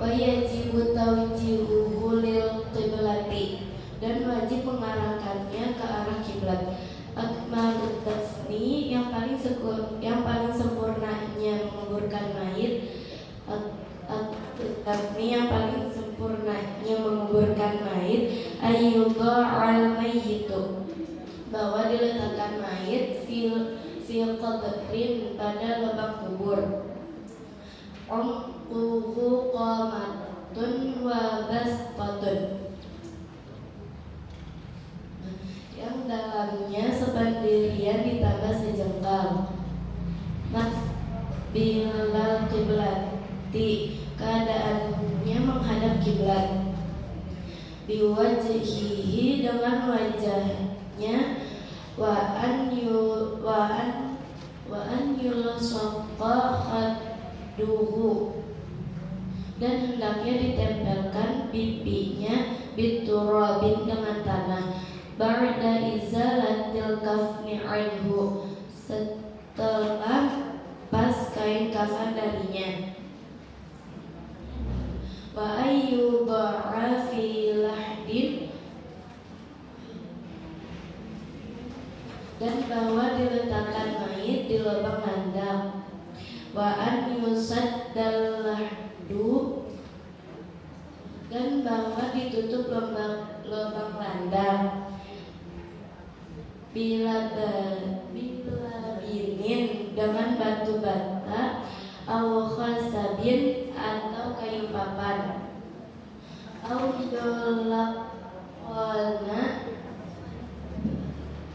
wa yajibu tawjihuhu lil qiblati, dan wajib mengarahkannya ke arah kiblat. Akmalud dafni, yang paling sempurnanya menguburkan mayit. Dafni, yang paling sempurnanya menguburkan mayit. Ayyudha'al mayyitu, bahwa diletakkan mayit fil qabrin, pada lubang kubur. Umquhu qamatun wa basqatun, yang dalamnya sependirian ditambah sejengkal. Bilal qiblati, keadaannya menghadap kiblat. Biwajhihi, dengan wajahnya. Wa an yulsaqa khadduhu, dan hendaknya ditempelkan pipinya biturabin, dengan tanah. Ba'da izalatil kafni anhu, setelah pas kain kafan darinya. Wa ayyuba'a fi lahdin, dan bahwa diletakkan mayit di lubang landang. Wa an yusaddal lahdu, dan bahwa ditutup lubang landang. Bila binin, dengan batu bata. Aw khasabin, atau kayu papan. Aw dolaqana,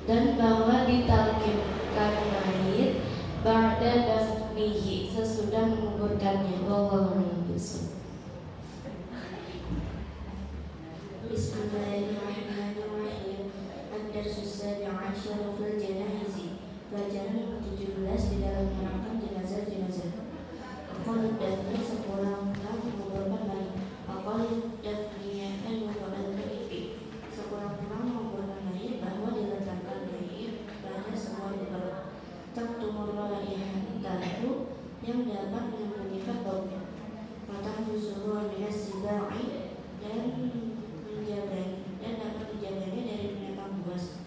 dan bahwa ditalqinkan mayit ba'da dafnihi, sesudah menguburkannya. Wallahu a'lam bishawab. Bismillahirrahmanirrahim. Ad-darsus sabi' asyar fil janaiz. Pelajaran yang ke-17 di dalam menerangkan jenazah-jenazah. Aqalud dafni, sekurang-kurang menguburkan mayit. Aqalud dafni al-muqaddal mayit, sekurang-kurang menguburkan mayit, bahwa diletakkan mayit pada sebuah lubang. Taktumur raihatahu, yang dapat menyembunyikan baunya. Fatahfuzuhu minas sibai, dan dapat menjaganya dari binatang buas.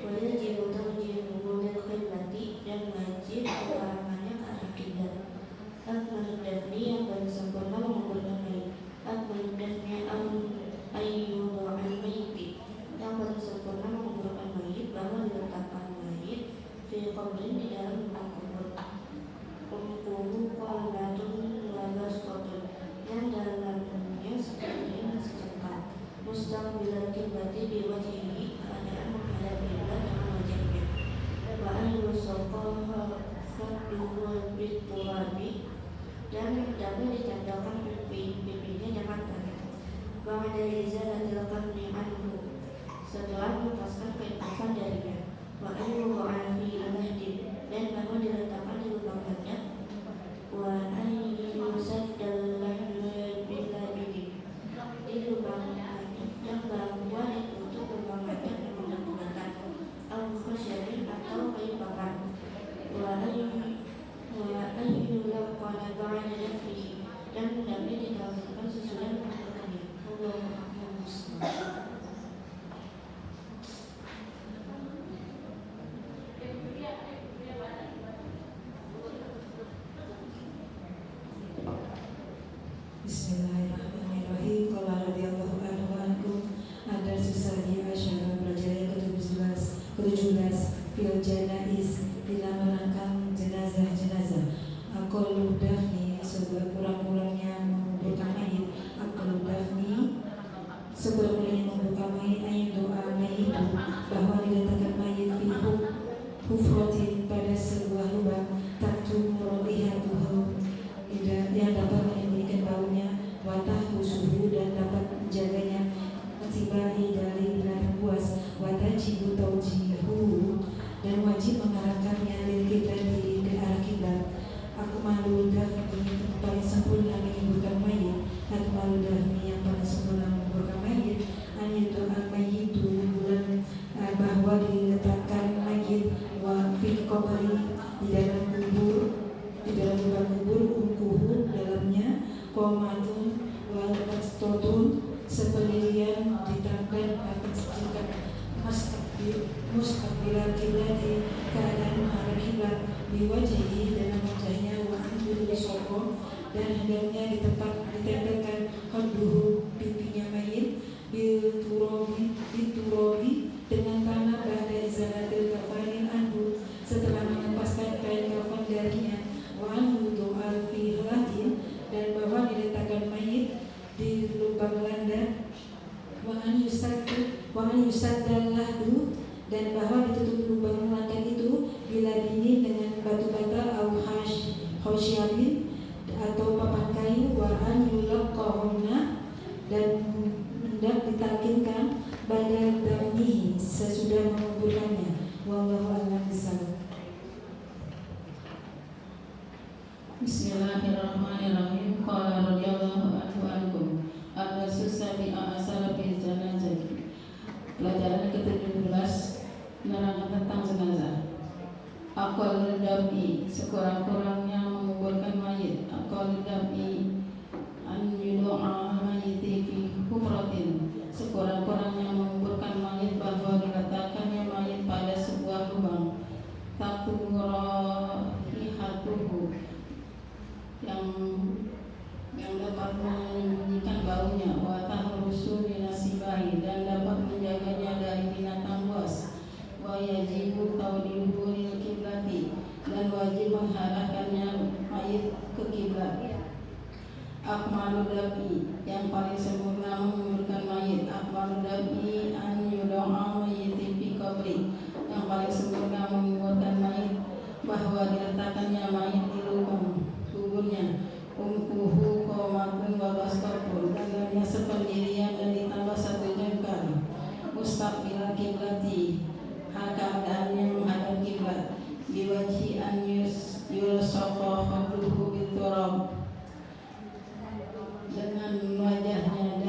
Wajib tawjihuhu lil qiblati, dan wajib mengarahkannya ke arah kiblat. Akmalud dafni, yang paling sempurna menguburkan mayit. Akmalud dafni ayyudha'al mayyiti, yang paling sempurna menguburkan mayit, bahwa diletakkan mayit fi qabrin, di dalam lubang kubur. Umquhu qamatun wa basqatun, yang dalamnya sependirian dan sejengkal. Mustaqbilal qiblati biwajhihi, keadaan menghadap kiblat dengan wajahnya. Wa an yulsaqa khadduhu biturabi, dan hendaknya ditempelkan pipinya dengan tanah. Ba'da izalatil kafni anhu, setelah melepaskan kain kafan darinya. Wa an yuba'a fi lahdin, dan bahwa diletakkan di lubang landang. Wa an yusaddal lahdu bilabidi, di lubang landang, dan bahwa ditutup lubang landang dengan batu bata. Aw khasyabin, atau kayu bakar. Wa an yulaqana ba'da dafnihi, dan hendaknya ditalqinkan sesudah menguburkannya. Wallahu a'lam bishawab. Bismillahirrahmanirrahim. Qala radhiyallahu anhu wa ankum. Ad-darsus sabi' asyara, pelajaran ke-17 fil janaiz, dalam menerangkan jenazah-jenazah. Aqalud dafni, sekurang-kurangnya menguburkan mayit. Aqalud dafni, sekurang-kurangnya menguburkan mayit. Ayyudu'a mayyitu, bahwa diletakkan mayit fi hufratin, pada sebuah lubang. Taktumur raihatuhu, yang dapat menyembunyikan baunya. Watahfuzuhu, dan dapat menjaganya. Tibai, dari binatang buas. Watajibu tawjihuhu, dan wajib mengarahkannya lil qiblati, ke arah kiblat. Akmalud dafni, paling sempurna menguburkan mayit. Akmalud dafni, yang paling sempurna menguburkan mayit. Ayyudu'al mayyitu, bahwa diletakkan mayit. Wa fi qabri, di dalam kubur, di dalam lubang kubur. Umquhu, dalamnya. qomatun wal qastotun sependirian ditangkan akan sejikat mustaqbilan kiblati keadaan menghadap kiblat biwajihi dalam wajahnya wa anjur soko dan hendaknya ditempelkan khadduhu pipinya mayit biturobi dengan tanah ba'da izalatil kafanin anhu setelah melepaskan kain kafan darinya wa anhu du'al fi halatin dan bahwa diletakkan mayit di lubang landa wa an yusaddallahu dan bahwa ditutup lubang landa itu bila dini dengan batu bata au khosyamin atau papan kayu wa an yulaqqahunna dan hendak ditalkinkan pada dafnihi sesudah menguburkannya. Wallahu a'lam bishawab. Bismillahirrahmanirrahim. Qala radhiyallahu anhu ad-darsus sabi'a asal fi janazah. Pelajaran ke-17 menerangkan tentang jenazah. Aqal dabi sekurang-kurangnya menguburkan mayit. Aqal dabi an yudu'a mayiti fi hufratin sekurang-kurangnya menguburkan mayit bahwa diletakkannya mayit pada sebuah lubang. Takurahihatuhu yang dapat menyembunyikan baunya, wa tahrusu minasibahi dan dapat menjaganya dari binatang buas, wa yajibu tawdihu lil kiblati dan wajib mengarahkannya mayit ke kiblat. Akmalu dabi yang paling sempurna menguburkan mayit. Akmalu dabi an yudo'a mayyiti fi qabri yang paling sempurna menguburkan mayit bahwa diletakkannya mayit di lubang kuburnya. Umkuhu qomatun wa bastaqun tangannya sependirian dan ditambah satu jengkal. Mustaqbil kiblati keadaannya menghadap kiblat. Biwajhi an yulsaqa khadruhu biturab dengan wajahnya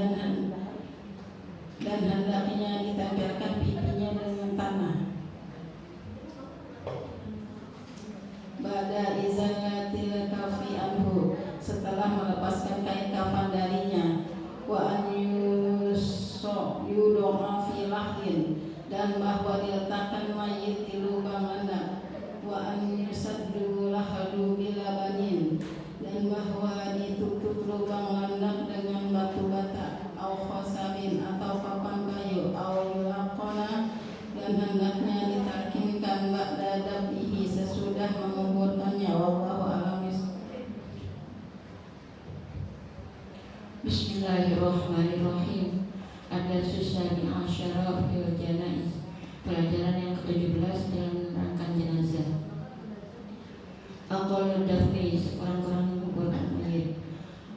dan hendaknya ditempelkan pipinya dengan tanah. Ba'da izalatil kafi anhu setelah melepaskan kain kafan darinya. Wa an yudo'a fi lahdin dan bahwa diletakkan mayit di lubang landak. Wa an yusaddu lahadu bila banin dan bahwa ditutup lubang landak dengan batu bata au khosabin atau papan kayu au yulaqona dan hendaknya ditalkinkan ba'da dabihi sesudah menguburkannya. Wallahu a'lam. Bismillahirrahmanirrahim. Ad-darsus sabi'a asyara fil janaiz. Pelajaran yang ke-17 dalam menerangkan jenazah. Aqallu dafni sekurang-kurangnya menguburkan mayit.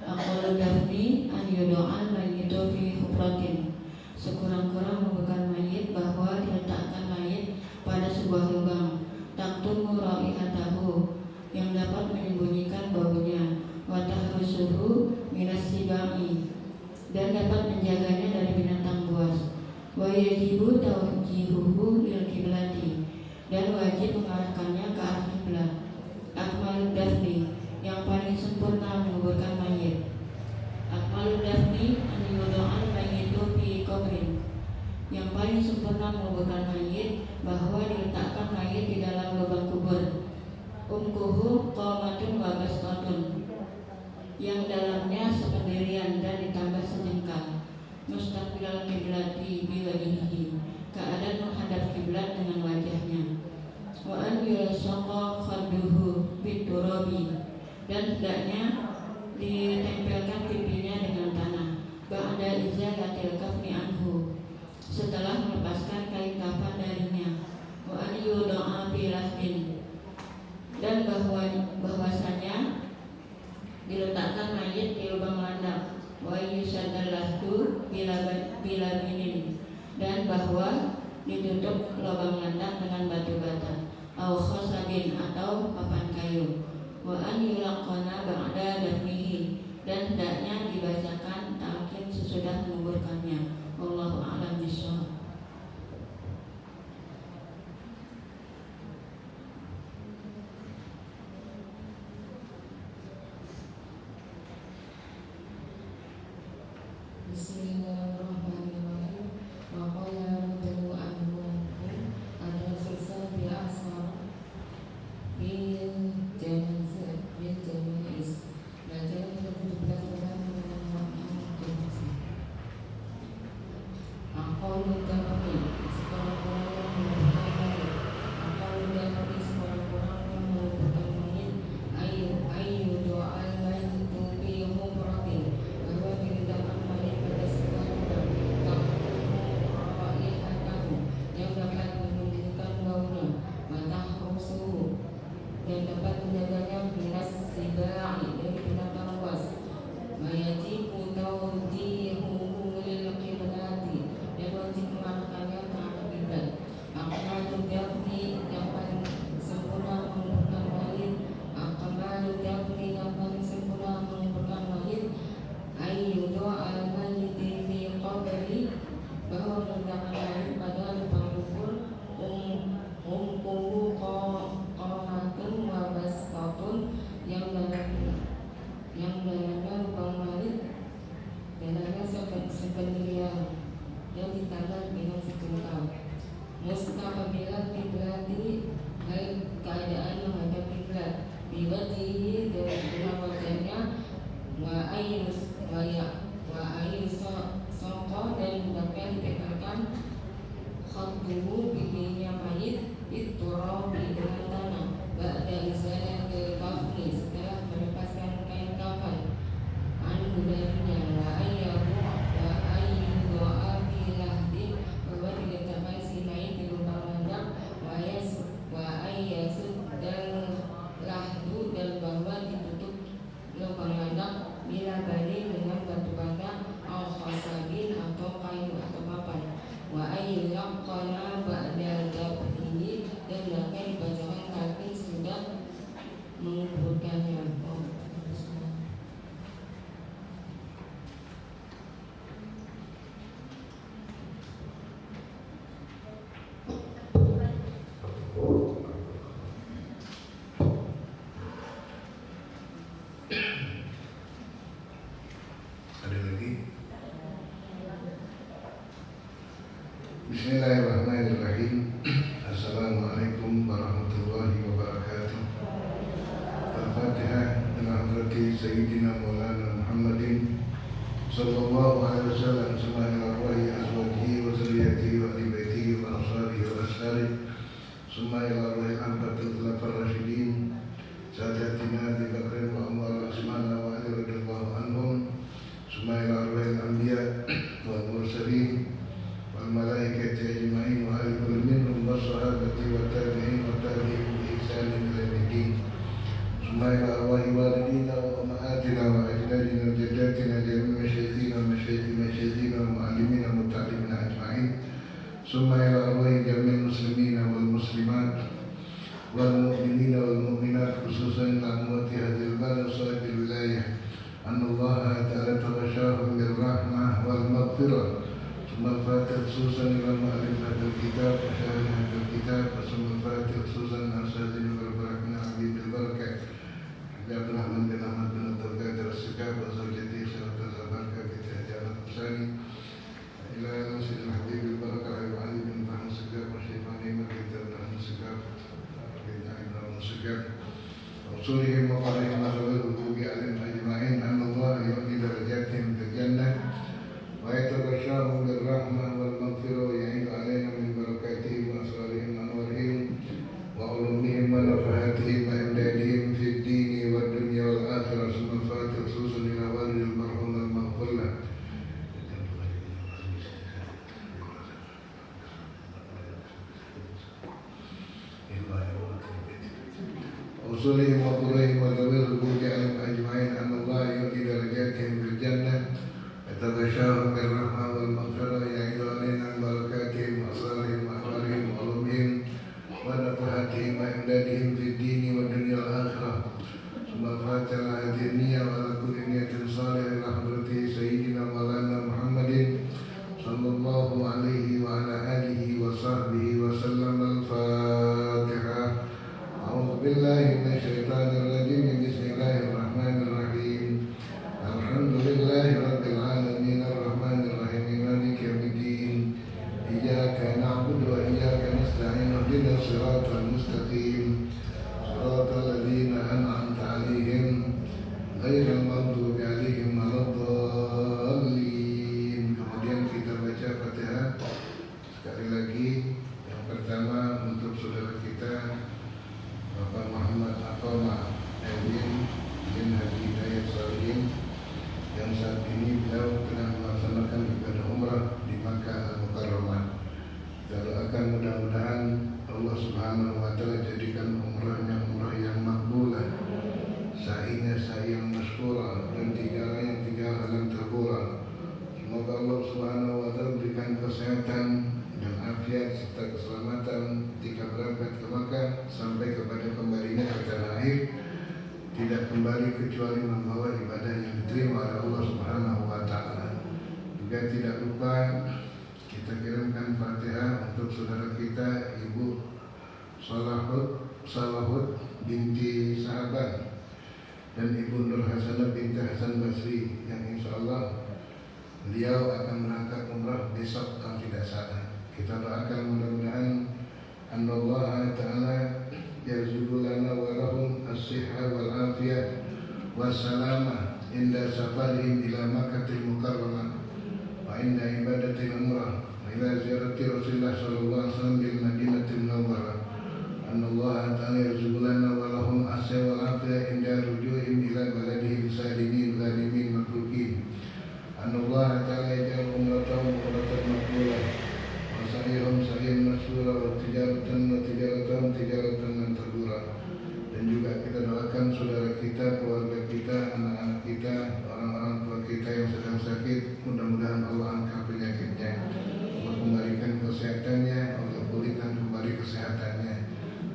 Aqallu dafni an yudo'al mayyitu fi hufratin sekurang-kurang menguburkan mayit bahwa diletakkan mayit pada sebuah lubang. Taktumu raihatahu yang dapat menyembunyikan baunya. Wa tahrusuhu minas sibai dan dapat menjaganya dari binatang buas. Wa yajibu tawjihuhu lil kiblati dan wajib mengarahkannya ke arah kiblat. Akmalud dafni yang paling sempurna menguburkan mayit. Akmalud dafni an yudo'al mayyitu fi qabrin yang paling sempurna menguburkan mayit bahwa diletakkan mayit di dalam lubang kubur. Umkuhu qomatun wa bastotun yang dalamnya sependirian dan ditambah sejengkal. Mustaqbilal kiblati biwajhihi keadaan menghadap kiblat dengan wajahnya. Wa an yulsaqa khadduhu biturabi dan hendaknya ditempelkan pipinya dengan tanah. Ba'da izalatil kafni anhu setelah melepaskan kain kafan darinya. Wa an yudo'a bilahdin dan bahwasanya diletakkan mayit di lubang landak. Wa yusaddallahu bila binin dan bahwa ditutup lubang landak dengan batu bata au khosabin atau papan kayu. Wa an yulaqqana ba'da dafnihi dan hendaknya dibacakan talqin sesudah menguburkannya. Wallahu a'lam bishawab. Bismillahirrahmanirrahim. Wa qala radhiyallahu anhu ada sisa bi asar bil janazah bil janais. Pelajaran ke-17 dalam Aqalu Dawati sekolah-kolah yang merupakan mayit. Aqalu Dawati sekolah-kolah yang merupakan mayit. Ayu doa mayyitu bi mubratin, bahwa diletakkan mayit pada sebuah lubang raihatahu yang dapat menunjukkan baunya, matahrusuhu dan dapat menjaganya minas sibai dari binatang buas, mayajibu tawjihuhu lil qiblati dan wajib mengarahkannya ke arah kiblat. Akmalu dafni yang paling sempurna mengumpulkan mayit. Akmalu dafni yang paling sempurna mengumpulkan mayit. Ayu doa al-mayyiti fi qabri, bahwa meletakkan mayit pada lubang kubur. Umkuhu qamatun wa bastatun, yang dalamnya lubang mayit, dalamnya sependirian yang ditambah dengan secengkal. Mustaqbilan kiblati, keadaan menghadap kiblat. Biwajhihi, dengan wajahnya. Wa ayu songko, dan hendaknya ditekankan khatbuhu, bibinya mayit, biturabi, dengan tanah. Ba'da izalati kafni, setelah melepaskan kain kafan. Anhu, darinya. Wa ayu doa bilahdi, bahwa diletakkan si mayit di lubang landak. Wa ayasud dan lahdu, dan bahwa ditutup lubang landak bila bani dengan batu bata, au khasabin, atau kayu atau papan. Wa ayu laqana ba'da dafnihi, dan hendaknya dibacakan talqin sudah menguburkannya. Ada lagi? Bismillahirrahmanirrahim. Assalamualaikum warahmatullahi wabarakatuh. Al-Fatihah ila hadrati Sayyidina Maulana Muhammadin sallallahu alaihi wasallam, ila arwahi azwajihi wa zurriyyatihi wa ahli baitihi wa ansarihi wa ashabihi, summa ila arwahi al-batil khulafar rasyidin Sadatina Abi Bakr wa Umar wa Utsman wa Ali radhiyallahu anhum, summa ila arwahil anbiya wal mursalin wal malaikati ajma'in wa ali kulli minhum was-sahabati wa tabi'in wa tabi'in bi ihsanin ila yaumid-din, summa ila arwahi walidina wa ummahatina wa ajdadina wa jaddatina jami'i masyayikhina wa masyayikhina wa mu'allimina wa muta'allimina ajma'in, summa ila arwahi jami'il muslimina wal muslimat wal mu'minina wal mu'minat, khususan amwati hadhil balad sahibil wilayah, anna Allah ta'ala taghashahum bil rahmah wal maghfirah. Summa al-Fatihah khususan ila mu'allif hadzal kitab wa syarih hadzal kitab, wa summa al-Fatihah khususan asazin wal barakina habibil barakah Abdul Rahman bin Ahmad bin Abdul Qadir As-Sikab wa zawjati Syaratul Zabarka binti Haji Ahmad Husani, ila Sayyidil Habibil Barakah Ali bin Rahman Sikab wa Syaifani binti Rahman Sikab binti Rahman Sikab, وصولهم وقالهم أخوة الوجوب عليهم أجمعين أن الله يؤتي درجاتهم في الجنة ويتغشاهم بالرحمة والمغفرة ويعيد علينا من بركاتهم وأسرارهم وأنوارهم وعلومهم ونفحاتهم وإمدادهم في الدين والدنيا والآخرة. ثم الفاتحة خصوصا إلى والد المرحوم المغفور له. وصولهم وقريهم وذوي الوجود عليهم أجمعين أن الله يؤتي درجاتهم في الجنة يتغشاهم بالرحمة والمغفرة ويعيد علينا من بركاتهم وأسرارهم وأحوالهم وعلومهم ونفحاتهم وإمدادهم في الدين والدنيا والآخرة. ثم الفاتحة على هذه النية وعلى كل نية صالحة إلى حضرة سيدنا مولانا محمد صلى الله عليه وعلى آله وصحبه وسلم. الفاتحة. أعوذ بالله من الشيطان الرجيم. بسم الله الرحمن الرحيم. الحمد لله رب العالمين الرحمن yang saat ini beliau tengah melaksanakan ibadah umrah di Makkah Al-Mukarramah. Kita doakan mudah-mudahan Allah Subhanahu wa Ta'ala jadikan umrahnya umrah yang makbulah, sa'inya sa'i yang masykurah, dan tijarahnya tijarah yang terpurah. Semoga Allah Subhanahu wa Ta'ala berikan kesehatan dan afiat serta keselamatan ketika berangkat ke Makkah sampai kepada kembalinya ke tanah air, tidak kembali kecuali membawa ibadah yang diterima oleh Allah Subhanahu wa Ta'ala. Juga tidak lupa kita kirimkan Fatihah untuk saudara kita Ibu Salahud binti Sahabat dan Ibu Nur Hasanah binti Hasan Basri yang insya Allah beliau akan berangkat umrah besok kalau tidak salah. Kita doakan mudah-mudahan Allah Ta'ala yarzuqu lana wa lahum as-sihha wal afiyah wassalamah inda safarihim ila Makkahil Mukarramah wa inda ibadatil umrah wa ila ziyarati Rasulullah sallallahu alaihi wasallam bil Madinatil Munawwarah. Allah Ta'ala yarzuqu lana wa lahum as-sihha wal afiyah inda rujuhihim ila baladihim salimin ghanimin makruhin. Allah Ta'ala yaj'al umratahum umratan maqbulah wa sa'yuhum sa'yan masyhura wa tijaratahum tijaratan terbulah. Dan juga kita doakan saudara kita, keluarga kita, anak-anak kita, orang-orang tua kita yang sedang sakit, mudah-mudahan Allah angkat penyakitnya, Allah kembalikan kesehatannya, Allah pulihkan kembali kesehatannya.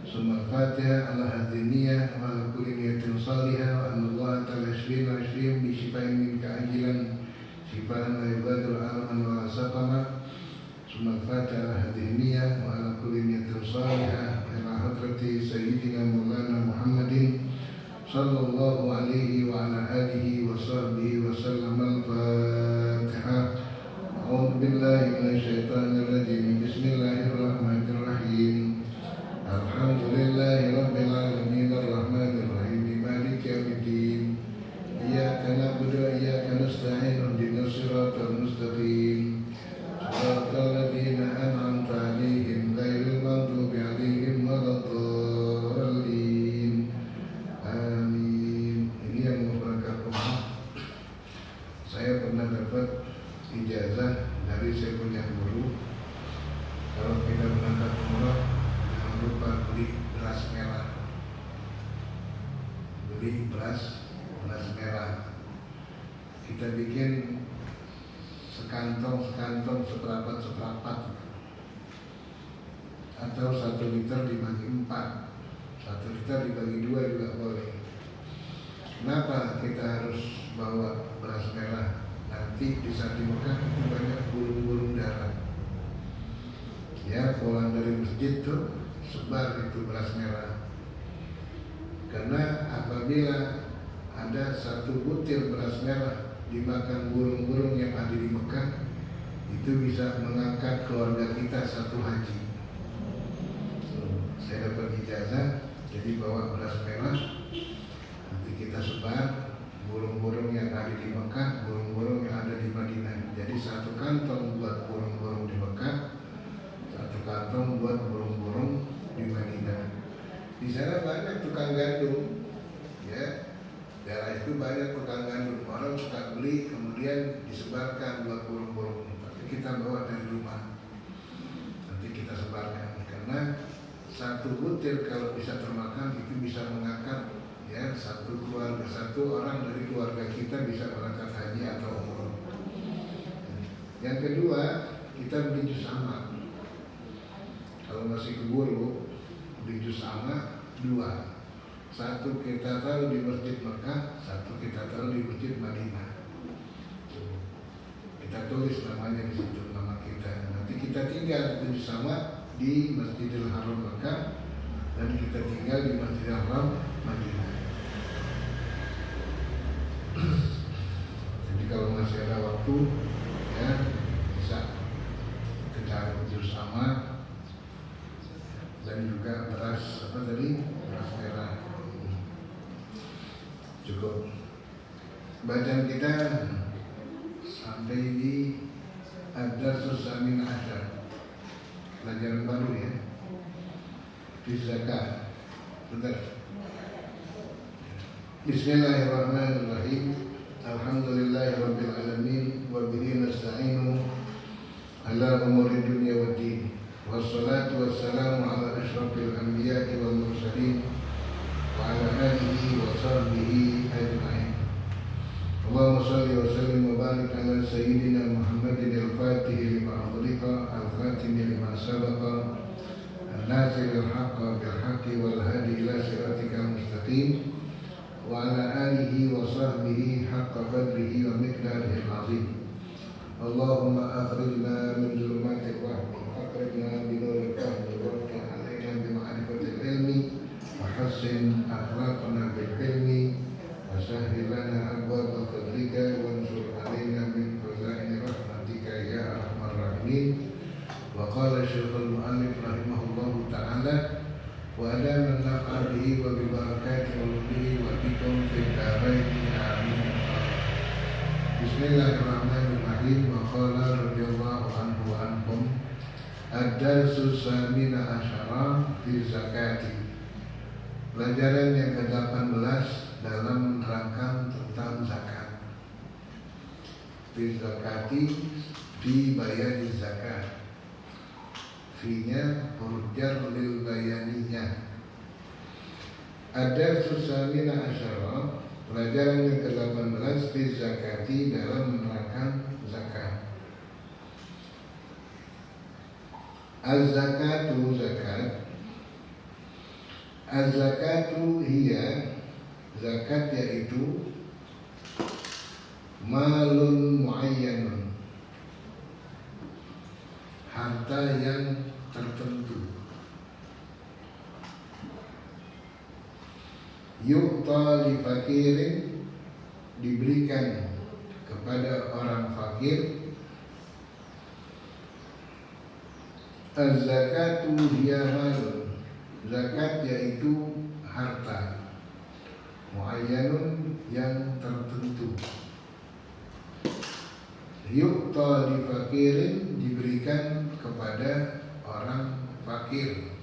Summa Fatihah ala hadziniyah wa ala kulli niyatin salihah wa anallahu ta'ala yashfina bi shifa'in minka ajilan shifaan la yubadiru alaman wa la saqama. Summa Fatihah ala hadziniyah wa ala kulli niyatin salihah ila hadrati sayyidina Maulana Muhammadin sallallahu alaihi wa ala alihi wa sahbihi wa sallam. Al-Fatihah. A'udzu billahi minasyaitonir rajim. Bismillahirrahmanirrahim. Alhamdulillahi rabbil alamin arrahmanir rahim maliki yaumiddin. Iyyaka na'budu wa iyyaka nasta'in ihdinas siratal mustaqim. Shiratal ladzina an'amta 'alaihim ghairil maghdubi 'alaihim waladdallin. Amin. Ini yang mau berangkat umrah. Saya pernah dapat ijazah dari saya punya guru, kalau kita berangkat umrah jangan lupa beli beras merah. Beli beras merah. Kita bikin sekantong, seperapat, atau 1 liter dibagi 4, 1 liter dibagi 2 juga boleh. Kenapa kita harus bawa beras merah? Nanti di saat di Mekah itu banyak burung-burung darat. Ya, pulang dari masjid tuh sebar itu beras merah. Karena apabila ada 1 butir beras merah dimakan burung-burung yang ada di Mekah, itu bisa mengangkat keluarga kita 1 haji. Saya dapat ijazah, jadi bawa beras merah, nanti kita sebar burung-burung yang ada di Mekah, burung-burung yang ada di Madinah. Jadi 1 kantong buat burung-burung di Mekah, 1 kantong buat burung-burung di Madinah. Di sana banyak tukang gandum, ya. Daerah itu banyak tukang gandum. Orang suka beli kemudian disebarkan buat burung-burung. Tapi kita bawa dari rumah. Nanti kita sebarkan. Karena 1 butir kalau bisa termakan itu bisa mengangkat, ya, 1 keluarga, 1 orang dari keluarga kita bisa berangkat haji atau umroh. Yang kedua, kita beli jus amak. Kalau masih keburu, beli jus amak 2. 1 kita taruh di Masjid Mekah, 1 kita taruh di Masjid Madinah. Kita tulis namanya di situ, nama kita. Nanti kita tinggal itu sama di Masjidil Haram Mekah dan kita tinggal di Masjidil Haram Madinah. Jadi kalau masih ada waktu, ya bisa kita cari jus amak dan juga beras beras merah. Cukup. Bacaan kita sampai di Ad-Darsus Samin Asyar, pelajaran baru ya, di zakat. Bentar. Bismillahirrahmanirrahim. Alhamdulillahi rabbil alamin wa bihi nasta'inu ala umuri dunya waddin. Wassalatu wassalamu ala asyrafil anbiya'i wal mursalin wa ala alihi wa sahbihi ajma'in. Allahumma salli wa sallim wa barik ala sayyidina Muhammadin al-Fatih lima aghlika al-khatim lima sabaqa an-nasir al-haqqa bil-haqqi wal-hadi ila siratikal mustaqim wa ala alihi wa sahbihi haqqa qadrihi wa miqdarihi al-azim. Allahumma akhrijna min dhulumatil wahmi akhrijna bi nuril fahmi wa ftah alaina bi ma'rifatil ilmi wa hassin akhlaqana bil ilmi wa sahhil lana abwaaba fadlika wa ansur alaina min khazaini rahmatika ya arhamar rahimin. Wa qala Syekhul Mu'allif rahimahullahu ta'ala wa adana naf'a bihi wa bi barakati ulumihi wa bikum fid dharaini amin. Bismillahirrahmanirrahim. Wa qala radhiyallahu anhu wa anhum ad-darsu samina asyara fi zakati. Pelajaran yang ke-18 dalam rangka tentang zakat. Fi zakati, fi bayani zakat. Fi-nya huruf jar lil bayaninya. Ada susamina asyara, pelajaran yang ke-18 fi zakati dalam menerangkan zakat. Az-zakatu zakat. Az-zakatu hiya, zakat yaitu malun muayyanun, harta yang tertentu. Yu'ta li fakirin, diberikan kepada orang fakir. Az-zakatu hiya malun, zakat yaitu harta muayyanun yang tertentu. Yu'ta li fakirin, diberikan kepada orang fakir.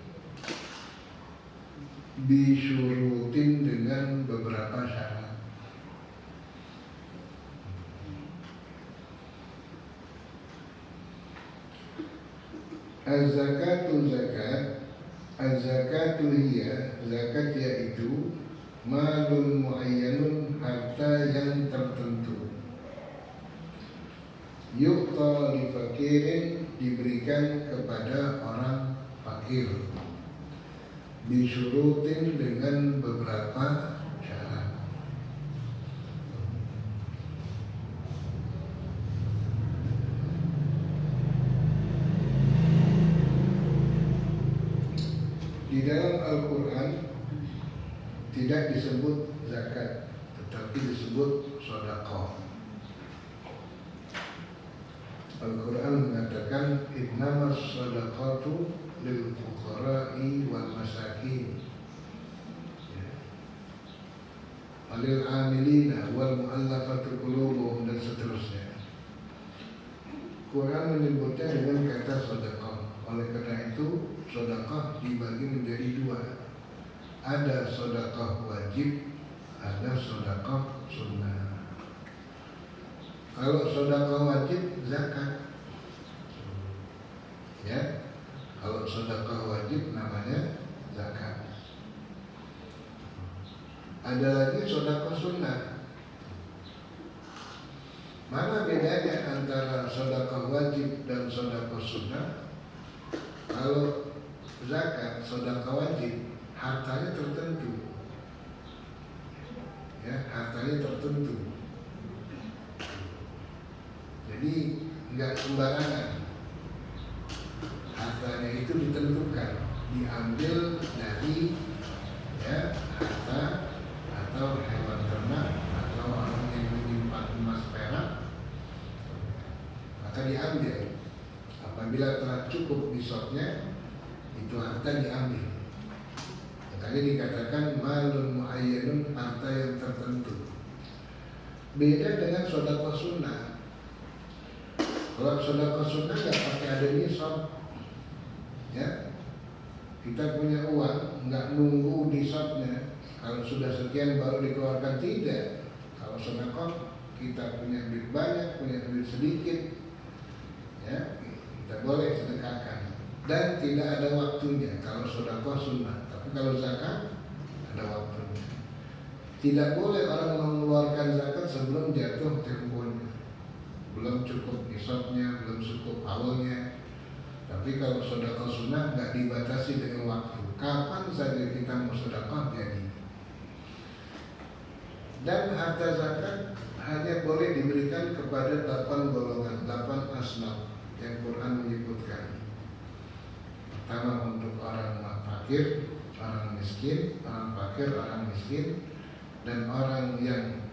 Bisyurutin, dengan beberapa syarat. Az-zakatu zakat. Az-zakatu hiya, zakat yaitu malun muayyanun, harta yang tertentu. Yu'ta li fakirin, diberikan kepada orang fakir. Bisyurutin, dengan beberapa syarat. Di dalam Al-Quran tidak disebut zakat, tetapi disebut sedekah. Al-Quran mengatakan innamas shadaqatu lil fuqara'i wal masakin, walil amilina wal mu'allafati qulubuhum, dan seterusnya. Quran menyebutnya dengan kata sedekah. Oleh karena itu sedekah dibagi menjadi dua. Ada sedekah wajib, ada sedekah sunnah. Kalau sedekah wajib zakat, ya. Kalau sedekah wajib namanya zakat. Ada lagi sedekah sunnah. Mana bedanya antara sedekah wajib dan sedekah sunnah? Kalau zakat, sedekah wajib, hartanya tertentu, ya, hartanya tertentu. Jadi nggak sembarangan. Hartanya itu ditentukan, diambil dari, ya, harta atau hewan ternak atau orang yang menyimpan emas perak, maka diambil. Apabila telah cukup nisabnya, itu harta diambil. Makanya dikatakan malun muayyanun, harta yang tertentu. Beda dengan sedekah sunnah. Kalau sedekah sunnah nggak pakai ada nisab, ya. Kita punya uang, nggak nunggu nisabnya. Kalau sudah sekian baru dikeluarkan, tidak. Kalau sedekah kita punya duit banyak, punya duit sedikit, ya kita boleh sedekahkan. Dan tidak ada waktunya kalau sedekah sunnah. Tapi kalau zakat ada waktunya. Tidak boleh orang mengeluarkan zakat sebelum jatuh temponya, belum cukup nisabnya, belum cukup awalnya. Tapi kalau sedekah sunnah nggak dibatasi dengan waktu. Kapan saja kita mau sedekah jadi. Dan harta zakat hanya boleh diberikan kepada 8 golongan, 8 asnaf yang Quran menyebutkan. Pertama untuk orang fakir, orang miskin, orang fakir, orang miskin, dan orang yang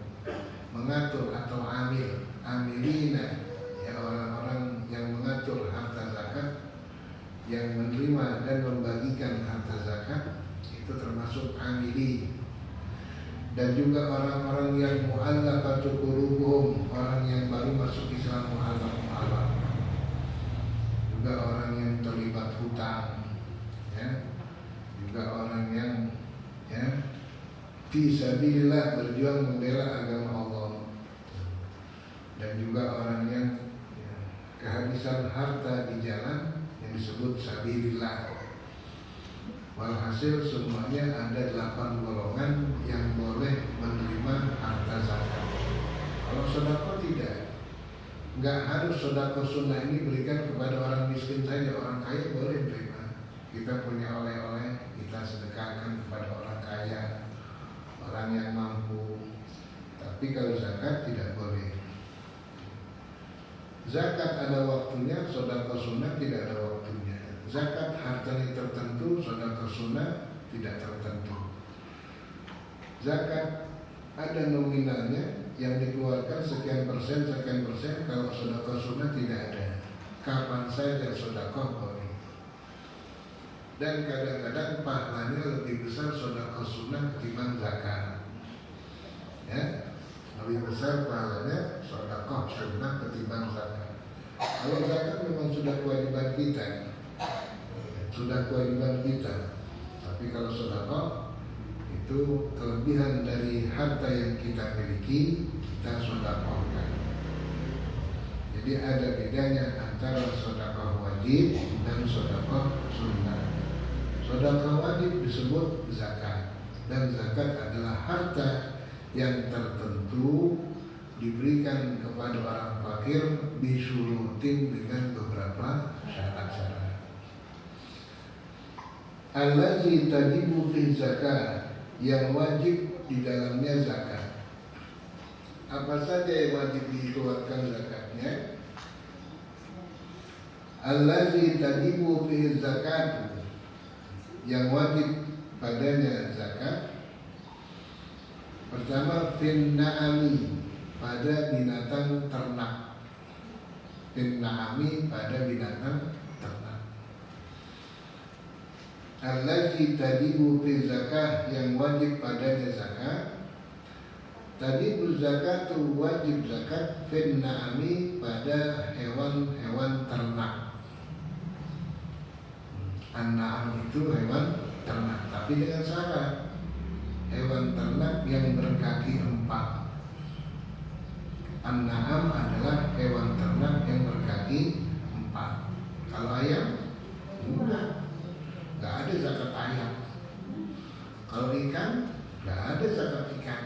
mengatur atau amilina, ya orang-orang yang mengatur harta zakat, yang menerima dan membagikan harta zakat, itu termasuk amili. Dan juga orang-orang yang mu'allafatu qulubuhum, orang yang baru masuk Islam, mu'allaf. Juga orang yang terlibat hutang, ya. Juga orang yang fi sabilillah, berjuang membela agama Allah. Dan juga orang yang kehabisan harta di jalan yang disebut sabilillah. Walhasil semuanya ada 8 golongan yang boleh menerima harta zakat. Kalau sedekah tidak. Enggak harus sedekah sunnah ini berikan kepada orang miskin saja, orang kaya boleh menerima. Kita punya oleh-oleh, kita sedekahkan kepada orang kaya, orang yang mampu. Tapi kalau zakat tidak boleh. Zakat ada waktunya, sedekah sunnah tidak ada waktunya. Zakat hartanya tertentu, sedekah sunnah tidak tertentu. Zakat ada nominalnya yang dikeluarkan sekian persen. Kalau sedekah sunnah tidak ada. Kapan saja sedekah boleh. Dan kadang-kadang pahalanya lebih besar sedekah sunnah ketimbang zakat. Ya, lebih besar pahalanya sedekah sunnah ketimbang zakat. Kalau zakat memang sudah kewajiban kita, Tapi kalau sedekah itu kelebihan dari harta yang kita miliki, kita sedekahkan. Jadi ada bedanya antara sedekah wajib dan sedekah sunnah. Sedekah wajib disebut zakat, dan zakat adalah harta yang tertentu diberikan kepada orang fakir bisyurutin dengan beberapa syarat-syarat. Allazi tajibu fi zakat, yang wajib di dalamnya zakat. Apa saja yang wajib dikeluarkan zakatnya? Allazi tajibu fi zakat, yang wajib padanya zakat. Pertama, fin na'ami, pada binatang ternak. Fin na'ami, pada binatang ternak. Allazi tajibu fi zakah, yang wajib padanya zakat. Tajibu zakatu, wajib zakat fin na'ami, pada hewan-hewan ternak. An-na'am itu hewan ternak, tapi dengan syarat hewan ternak yang berkaki 4. An-na'am adalah hewan ternak yang berkaki 4. Kalau ayam, nggak ada zakat ayam. Kalau ikan, nggak ada zakat ikan.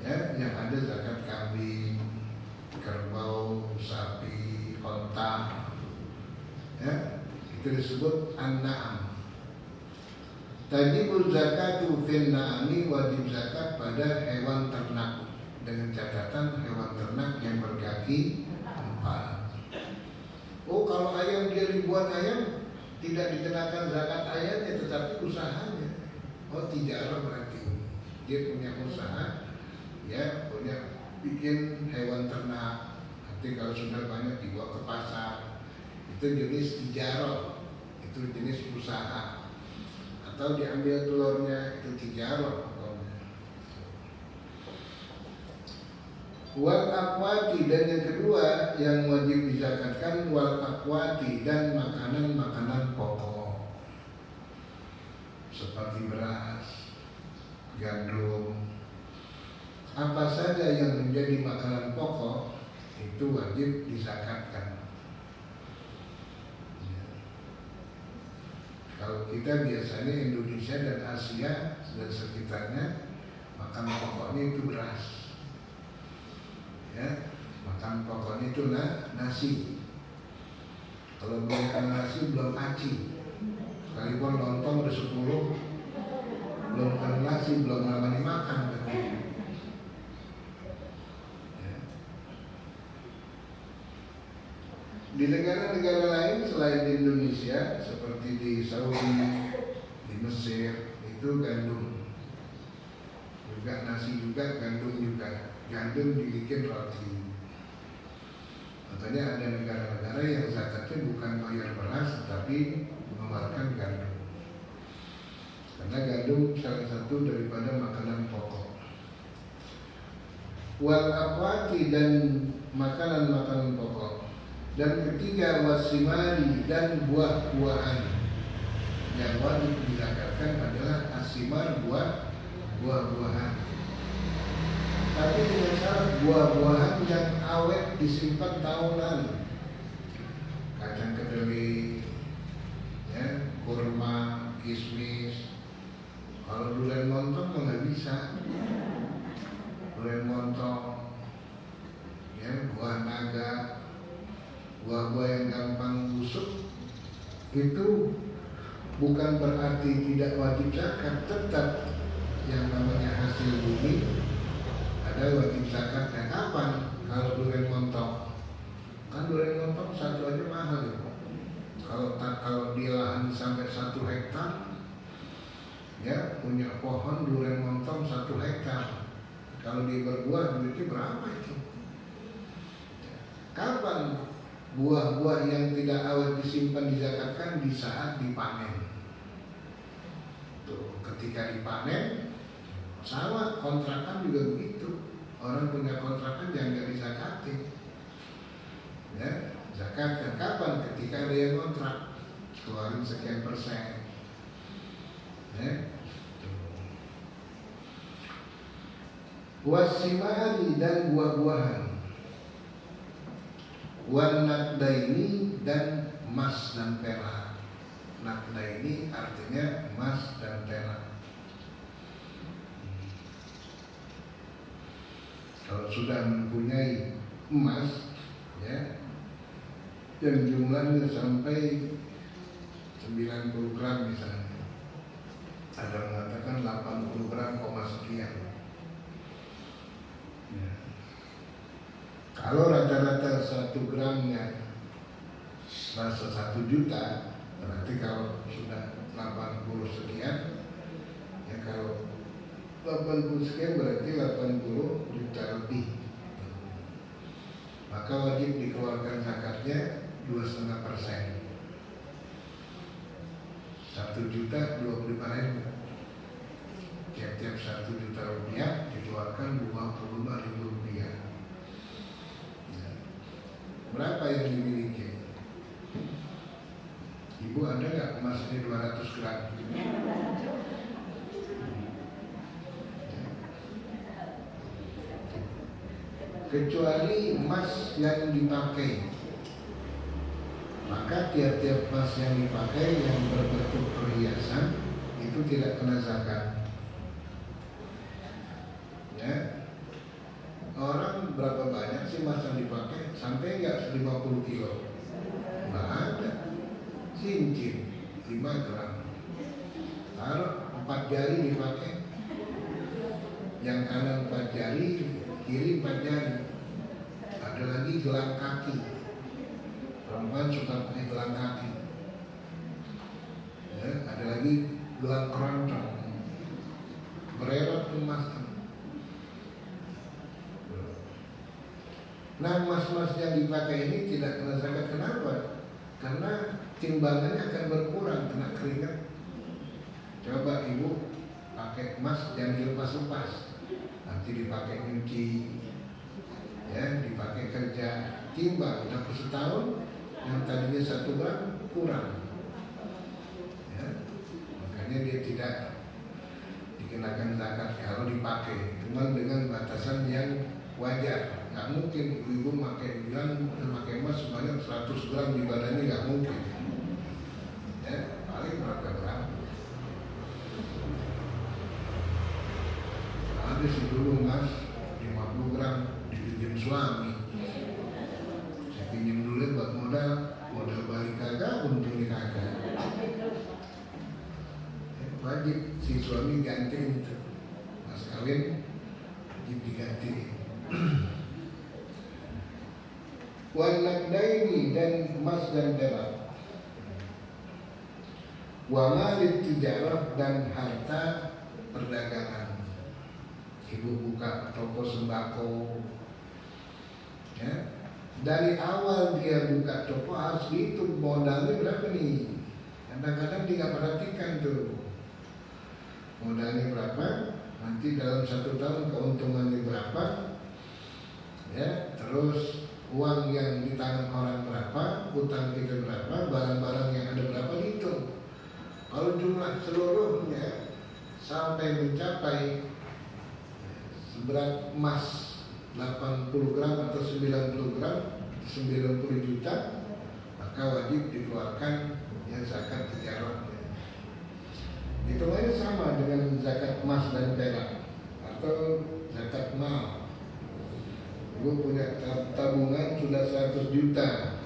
Ya, yang ada zakat kambing, kerbau, sapi, onta. Ya, itu disebut an-na'am. Tajibul zakatu fin na'ami, wajib zakat pada hewan ternak, dengan catatan hewan ternak yang berkaki 4. Oh, kalau ayam dia ribuan ayam, tidak dikenakan zakat ayamnya, tetapi usahanya. Oh, tijarah berarti dia punya usaha, ya, punya bikin hewan ternak. Nanti kalau sudah banyak dibawa ke pasar, itu jenis tijarah, itu jenis usaha. Atau diambil telurnya, itu tijarah. Wal akwati, dan yang kedua yang wajib dizakatkan wal akwati, dan makanan-makanan pokok seperti beras, gandum, apa saja yang menjadi makanan pokok itu wajib dizakatkan. Ya. Kalau kita biasanya Indonesia dan Asia dan sekitarnya makan pokoknya itu beras, ya, makan pokoknya itu nasi. Kalau belum makan nasi belum aci, sekalipun lontong udah 10, belum makan nasi belum namanya makan. Ya. Di negara-negara lain selain di Indonesia seperti di Saudi, di Mesir itu gandum. Juga nasi juga, gandum juga. Gandum dibikin roti. Makanya ada negara-negara yang zakatnya bukan bayar beras tapi mengeluarkan gandum. Karena gandum salah satu daripada makanan pokok. Wal akwati dan makanan-makanan pokok. Dan ketiga wasimari dan buah-buahan. Yang wajib dizakatkan adalah asimar, buah-buahan. Tapi dengan syarat buah-buahan yang awet disimpan tahunan. Kacang kedelai, ya, kurma, kismis. Kalau durian montong mah nggak bisa. Durian montong, ya, buah naga, buah-buah yang gampang busuk itu bukan berarti tidak wajib zakat. Tetap yang namanya hasil bumi ada wajib zakatnya. Kapan? Kalau durian montong, kan durian montong satu aja mahal ya. Kalau di lahan sampai 1 hektar, ya, punya pohon durian montong 1 hektar, kalau dia berbuah duitnya berapa itu? Kapan buah-buah yang tidak awet disimpan dizakatkan? Di saat dipanen. Tuh, ketika dipanen, sawah kontrakan juga begitu. Orang punya kontrakan jangan nggak dizakatin. Ya, zakatkan kapan? Ketika ada yang kontrak, keluarin sekian persen. Ya. Wasimari dan buah-buahan. Wan nakdaini dan emas dan perak. Nakdaini artinya emas dan perak. Kalau sudah mempunyai emas, ya, yang jumlahnya sampai 90 gram misalnya, ada mengatakan 80 gram, sekian. Ya. Kalau rata-rata 1 gramnya rasa 1 juta, berarti kalau sudah 80 sekian, ya, kalau 80 sekian berarti 80 juta lebih. Maka wajib dikeluarkan zakatnya 2,5%. 1 juta 25.000. Tiap-tiap 1 juta rupiah dikeluarkan 25.000 rupiah. Ya. Berapa yang dimiliki? Ibu ada nggak emasnya 200 gram? Kecuali emas yang dipakai, maka tiap-tiap emas yang dipakai yang berbentuk perhiasan itu tidak kena zakat. Ya, orang berapa banyak sih emas yang dipakai? Sampai nggak 50 kilo? Nggak ada. Cincin 5 gram. Taruh 4 jari dipakai, yang kanan 4 jari, kiri 4 jari. Ada lagi gelang kaki. Perempuan suka pakai gelang kaki. Ya, ada lagi gelang keroncong. Bererot emas. Nah, emas-emas yang dipakai ini tidak kena zakat. Kenapa? Karena timbangannya akan berkurang kena keringat. Coba ibu pakai emas yang dilepas-lepas, nanti dipakai nyuci, ya, dipakai kerja, timbang udah setahun yang tadinya 1 gram kurang, ya, makanya dia tidak dikenakan zakat kalau dipakai, cuma dengan batasan yang wajar. Nggak mungkin ibu-ibu pakai emas sebanyak 100 gram di badannya, nggak mungkin. Ya, paling berapa gram? Ada sih dulu emas 50 gram dipinjam suami. Saya pinjam dulu buat modal balik kagak, untungnya kagak. Wajib si suami ganti itu, mas kawin wajib diganti. Wanakdaini dan emas dan perak, wamalid tijarah dan harta perdagangan. Ibu buka toko sembako, ya. Dari awal dia buka toko harus dihitung modalnya berapa nih. Kadang-kadang dia nggak perhatikan tuh modalnya berapa, nanti dalam 1 tahun keuntungannya berapa, ya. Terus uang yang di tangan orang berapa, utang kita berapa, barang-barang yang ada berapa dihitung. Kalau jumlah seluruhnya sampai mencapai seberat emas 80 gram atau 90 gram, 90 juta, maka wajib dikeluarkan yang zakat tijarah. Hitungannya sama dengan zakat emas dan perak atau zakat mal. Ibu punya tabungan sudah 100 juta,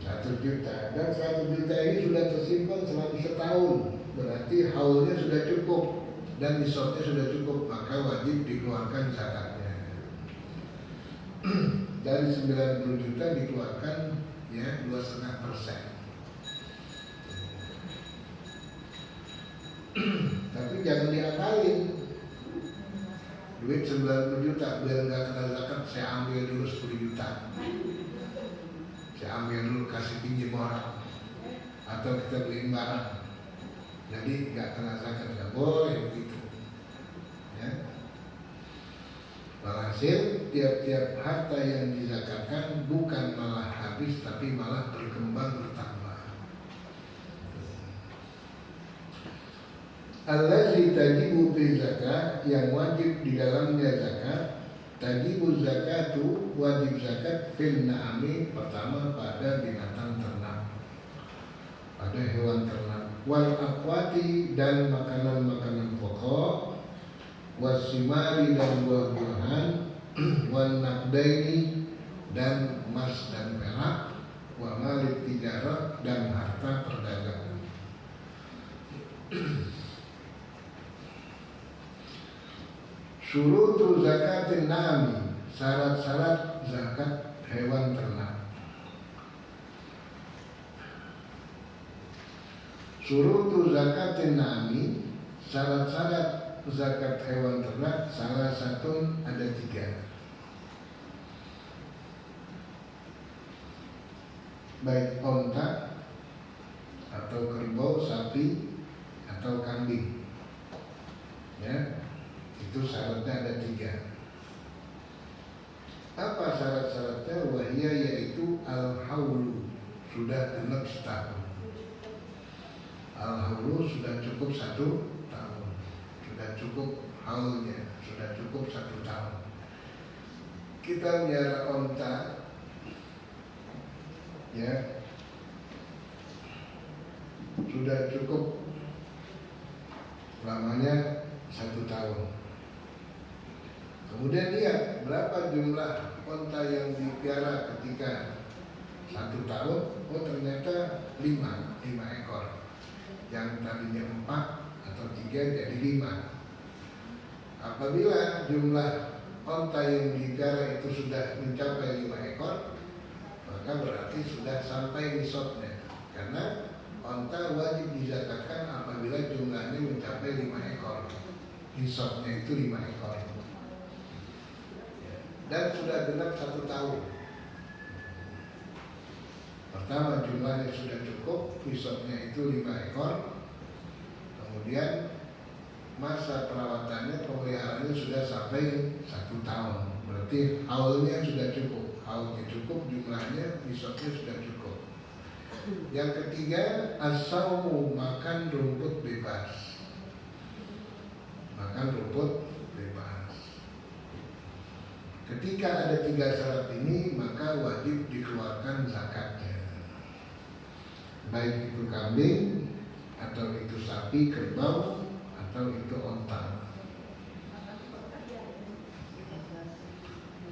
100 juta, dan 100 juta ini sudah tersimpan selama setahun, berarti haulnya sudah cukup dan nisabnya sudah cukup, maka wajib dikeluarkan zakatnya. Dari 90 juta dikeluarkan ya 2,5%. Tapi jangan diakalin. Duit 90 juta biar nggak kena zakat, saya ambil dulu 10 juta. Saya ambil dulu kasih pinjam orang, atau kita beliin barang. Jadi nggak kena zakat, nggak boleh begitu. Ya. Walhasil tiap-tiap harta yang dizakatkan bukan malah habis, tapi malah berkembang bertambah. Allazi tajibu fi zakat, yang wajib di dalamnya zakat. Tajibu zakatu, wajib zakat fil na'ami, pertama pada binatang ternak, pada hewan ternak. Wal akwati, dan makanan-makanan pokok. Wasimari, dan buah-buahan. Wan nakdaini, dan emas dan perak. Wa malit tijarah, dan harta perdagangan. Syurutu zakatin nami, syarat-syarat zakat hewan ternak. Syurutu zakatin nami, syarat-syarat zakat hewan ternak, salah satu ada 3. Baik onta atau kerbau, sapi atau kambing, ya. Itu syaratnya ada 3. Apa syarat-syaratnya? Wahia, yaitu al-haulu, sudah genap setahun. Al-haulu sudah cukup 1 tahun, sudah cukup haulnya, sudah cukup 1 tahun. Kita melihara onta, ya, sudah cukup lamanya 1 tahun. Kemudian lihat berapa jumlah onta yang dipiara ketika 1 tahun. Oh, ternyata 5 ekor. Yang tadinya 4 atau 3 jadi 5. Apabila jumlah onta yang dipiara itu sudah mencapai 5 ekor, maka berarti sudah sampai nisabnya. Karena onta wajib dizakatkan apabila jumlahnya mencapai 5 ekor. Nisabnya itu 5 ekor. Dan sudah genap 1 tahun. Pertama, jumlahnya sudah cukup, nisabnya itu 5 ekor. Kemudian masa perawatannya, pemeliharaannya sudah sampai 1 tahun. Berarti haulnya sudah cukup. Haulnya cukup, jumlahnya, nisabnya sudah cukup. Yang ketiga, as-saumu, makan rumput bebas. makan rumput bebas. Ketika ada 3 syarat ini, maka wajib dikeluarkan zakatnya. Baik itu kambing, atau itu sapi, kerbau, atau itu onta.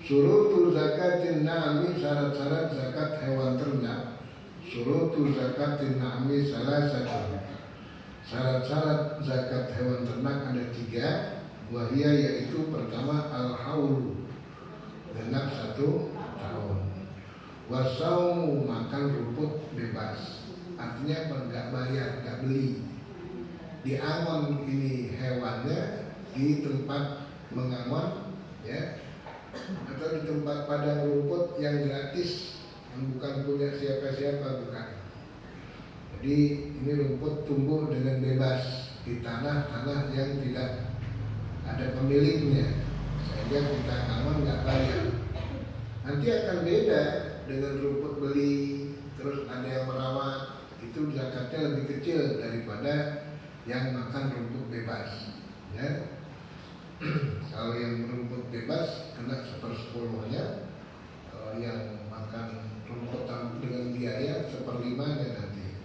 Surutul zakatin na'ami, syarat-syarat zakat hewan ternak. Surutul zakatin na'ami salah satu. Syarat-syarat zakat hewan ternak ada 3. Wahia yaitu pertama al-haulu, genap 1 tahun. Wasaumu, makan rumput bebas. Artinya enggak bayar, enggak beli. Diangon ini hewannya di tempat mengangon, ya, atau di tempat padang rumput yang gratis, yang bukan punya siapa-siapa, bukan. Jadi ini rumput tumbuh dengan bebas di tanah-tanah yang tidak ada pemiliknya, sehingga kita angon nggak bayar. Nanti akan beda dengan rumput beli, terus ada yang merawat, itu zakatnya lebih kecil daripada yang makan rumput bebas, ya. Kalau yang rumput bebas kena 1/10-nya, kalau yang makan rumput dengan biaya 1/5-nya nanti.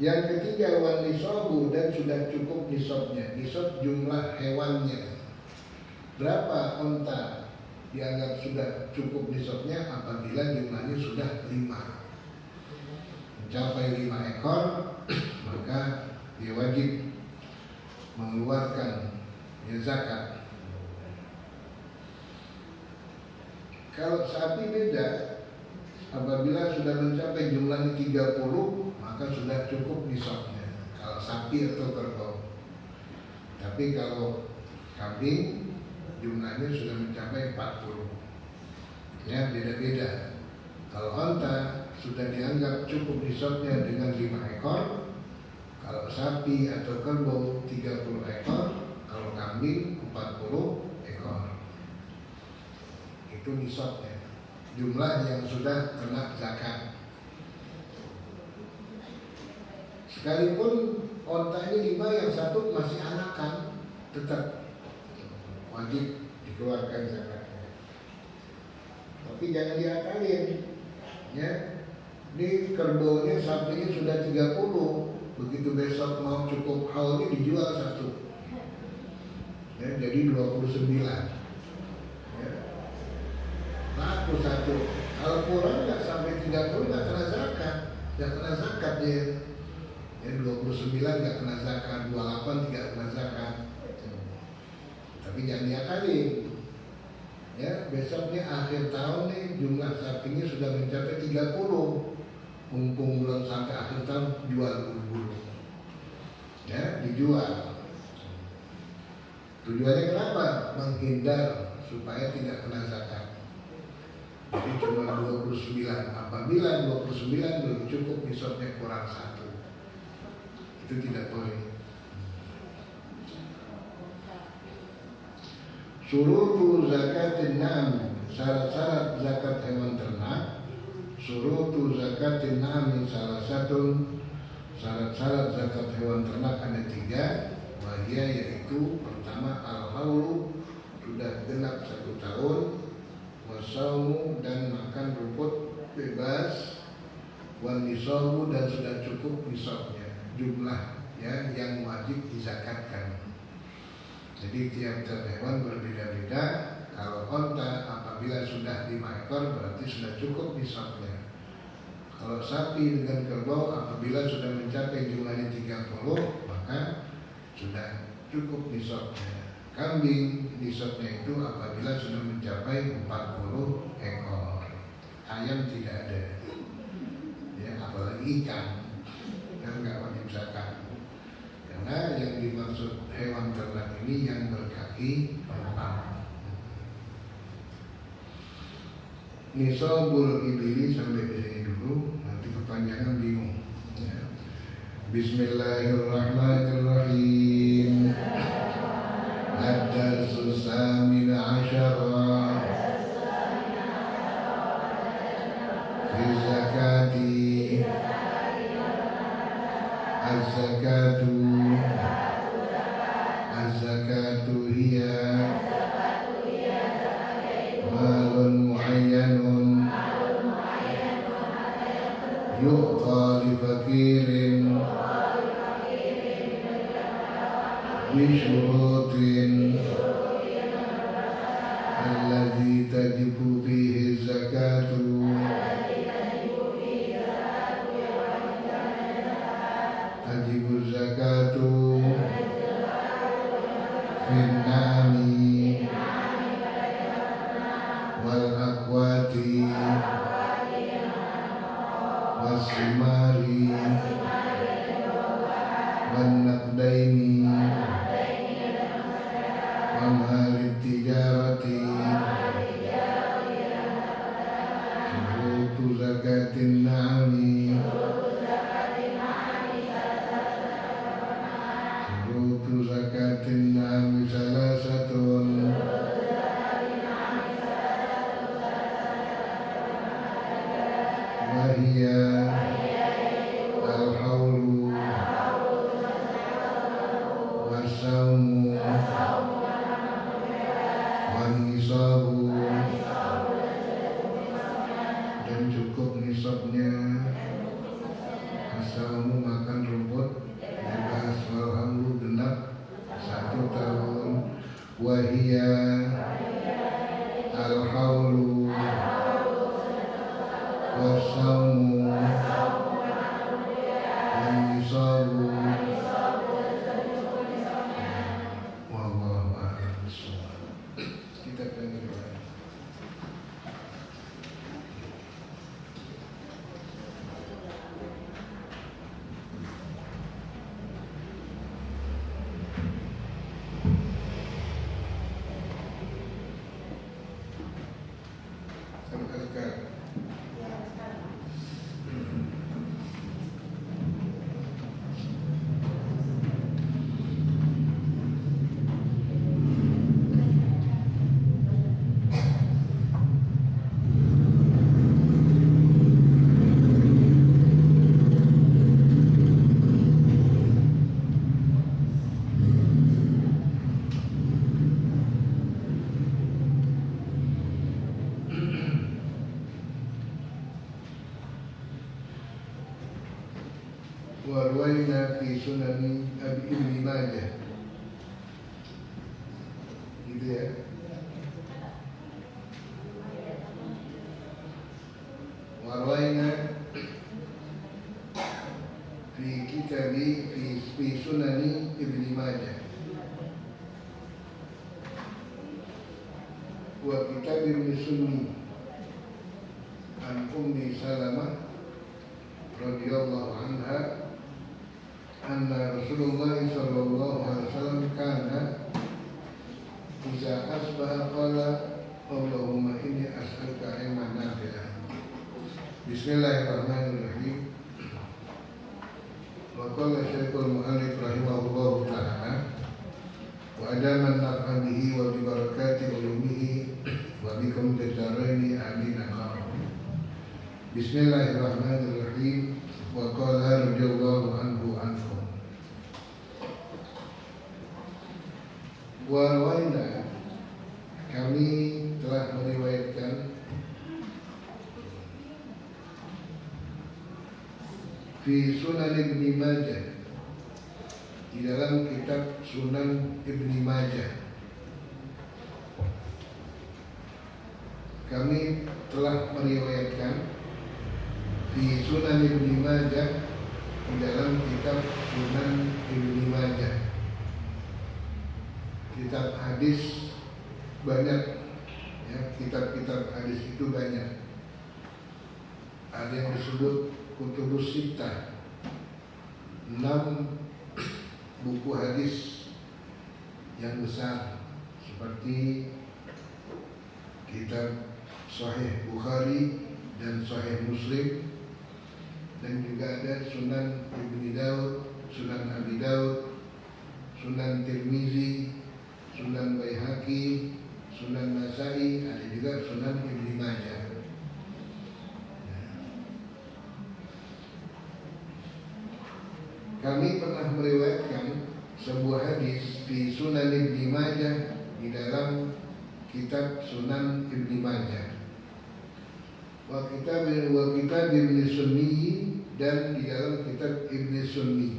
Yang ketiga wan nisabu, dan sudah cukup nisabnya. Nisab jumlah hewannya. Berapa onta dianggap sudah cukup nisabnya? Apabila jumlahnya sudah 5. Mencapai 5 ekor, maka dia wajib mengeluarkan zakat. Kalau sapi beda, apabila sudah mencapai jumlahnya 30, maka sudah cukup nisabnya. Kalau sapi atau kerbau. Tapi kalau kambing, jumlahnya sudah mencapai 40. Ya, beda-beda. Kalau onta sudah dianggap cukup nisabnya dengan 5 ekor. Kalau sapi atau kerbau 30 ekor, kalau kambing 40 ekor. Itu nisabnya, jumlah yang sudah kena zakat. Sekalipun onta ini 5, yang 1 masih anakan, tetap wajib dikeluarkan zakatnya. Tapi jangan diakalin, ya. Ini kerbaunya, sapinya sudah 30. Begitu besok mau cukup haul ini dijual 1, ya, jadi 29, ya. Laku 1. Kalau kurang nggak sampai 30 nggak kena zakat, dia. Ya, 29 nggak kena zakat, 28 tidak kena zakat. Tapi jangan diakalin, ya. Besoknya akhir tahun nih, jumlah sapinya sudah mencapai 30. Mumpung belum sampai akhir tahun, jual buru-buru, ya, dijual. Tujuannya kenapa? Menghindar supaya tidak kena zakat. Jadi cuma 29. Apabila 29 belum cukup, nisabnya kurang 1, itu tidak boleh. Surutu zakatin na'am, syarat-syarat zakat hewan ternak. Surutu zakatin na'am, salah satu syarat-syarat zakat hewan ternak ada 3. Wahia yaitu pertama al-haulu, sudah genap 1 tahun. Wasaumu, dan makan rumput bebas. Wan nisabu, dan sudah cukup nisabnya, jumlah, ya, yang wajib dizakatkan. Jadi tiap-tiap hewan berbeda-beda. Kalau onta apabila sudah 5 ekor berarti sudah cukup nisabnya. Kalau sapi dengan kerbau apabila sudah mencapai jumlahnya 30, maka sudah cukup nisabnya. Kambing nisabnya itu apabila sudah mencapai 40 ekor. Ayam tidak ada, ya, apalagi ikan, kan nggak wajib zakat. Karena yang dimaksud hewan ternak ini yang berkaki 4. Nisabul ibili sampai di sini dulu, nanti kepanjangan bingung, ya. Bismillahirrahmanirrahim. Ad-darsu samin asyara fi zakati az-zakatu يعطى لفقير بشروط الذي تجب فيه الزكاة تجب الزكاة في النعم والأكوات والثمار والنقدين ومال التجارة شروط زكاة النعم شروط زكاة النعم ثلاثة وهي الحول والصوم والنصاب dan cukup nisabnya. As-sawmu makan rumput bebas, wal hamlu genap 1 tahun, wahia al haulu was-sawmu wan nisabu wallahu a'lam bishawab. Kita akan berdoa. Azkar. Warwaina fi sunani Ibn Majah. Gitu ya. Warwaina fi kitabi fi sunani Ibn Majah. Wa kitab Ibn Sunni an Ummi Salamah radhiyallahu anha anna Rasulullah sallallahu alaihi wasallam kana idza asbaha qala Allahumma inni as'aluka ilman nafi'an. Bismillahirrahmanirrahim. Wa qala Syekhul Mu'allif rahimahullahu ta'ala wa adaman naf'a bihi wa bi barakati ulumihi wa bikum tajaraini amin amin. Bismillahirrahmanirrahim. Wa qala radhiyallahu anhu anhum. Wa rawaina, kami telah meriwayatkan fi Sunan Ibn Majah, di dalam kitab Sunan Ibn Majah. Kami telah meriwayatkan fi Sunan Ibn Majah, di dalam kitab Sunan Ibn Majah. Kitab hadis banyak, ya, kitab-kitab hadis itu banyak. Ada yang disebut Kutubus Sittah, 6 buku hadis yang besar, seperti kitab Sahih Bukhari dan Sahih Muslim, dan juga ada Sunan Ibn Daud, Sunan Abi Daud, Sunan Tirmizi, Sunan Baihaqi, Sunan Nasai, ada juga Sunan Ibn Majah. Kami pernah meriwayatkan sebuah hadis di Sunan Ibn Majah, di dalam kitab Sunan Ibn Majah. wa kitab Ibn Sunni, dan di dalam kitab Ibn Sunni.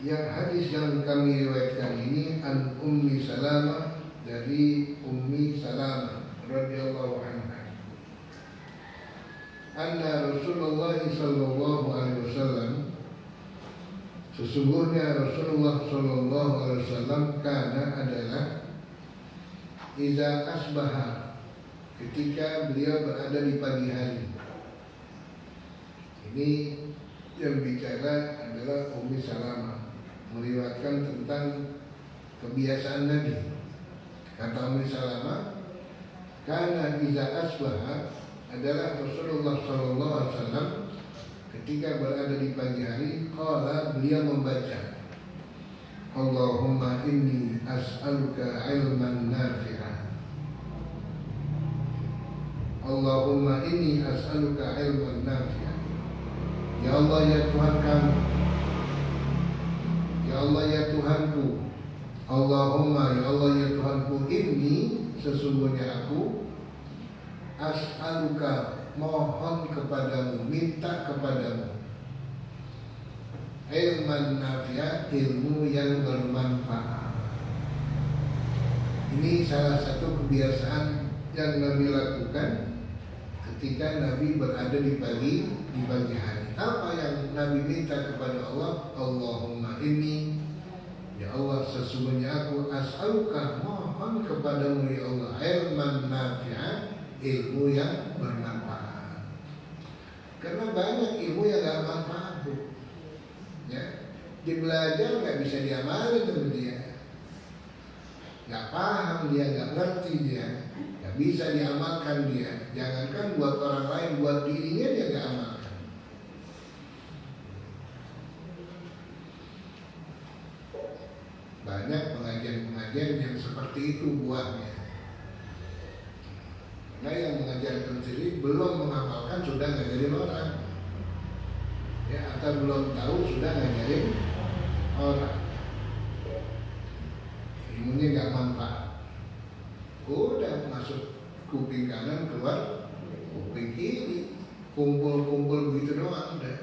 Yang hadis yang kami riwayatkan ini an Ummi Salamah, dari Ummi Salamah radhiyallahu anha, anna Rasulullah sallallahu alaihi wasallam, sesungguhnya Rasulullah sallallahu alaihi wasallam kana adalah iza asbaha, ketika beliau berada di pagi hari. Ini yang bicara adalah Ummi Salamah, meriwayatkan tentang kebiasaan Nabi. Kata Ummi Salamah, karena iza asbaha adalah Rasulullah sallallahu alaihi wasallam ketika berada di pagi hari, qala, beliau membaca, Allahumma inni as'aluka ilman nafi'an. Allahumma inni as'aluka ilman nafi'an. Ya Allah, ya Tuhan kami, ya Allah, ya Tuhanku, Allahumma, ya Allah, ya Tuhanku, inni, sesungguhnya aku, as'aluka, mohon kepadamu, minta kepadamu, ilman nafi'ah, ilmu yang bermanfaat. Ini salah satu kebiasaan yang Nabi lakukan ketika Nabi berada di pagi hari. Apa yang Nabi minta kepada Allah? Allahumma inni, ya Allah, sesungguhnya aku, as'aluka, mohon kepadamu ya Allah, ilman nafi'ah, ilmu yang bermanfaat. Karena banyak ilmu yang gak manfaat, Bu. Ya, dibelajar nggak bisa diamalin sama dia, nggak paham dia, nggak ngerti dia, nggak bisa diamalkan dia. Jangankan buat orang lain, buat dirinya dia nggak amalkan. Banyak pengajian-pengajian yang seperti itu buahnya. Karena yang mengajarkan sendiri belum mengamalkan sudah ngajarin orang. Ya, atau belum tahu sudah ngajarin orang. Ilmunya gak manfaat. Udah masuk kuping kanan, keluar kuping kiri, kumpul-kumpul begitu doang udah.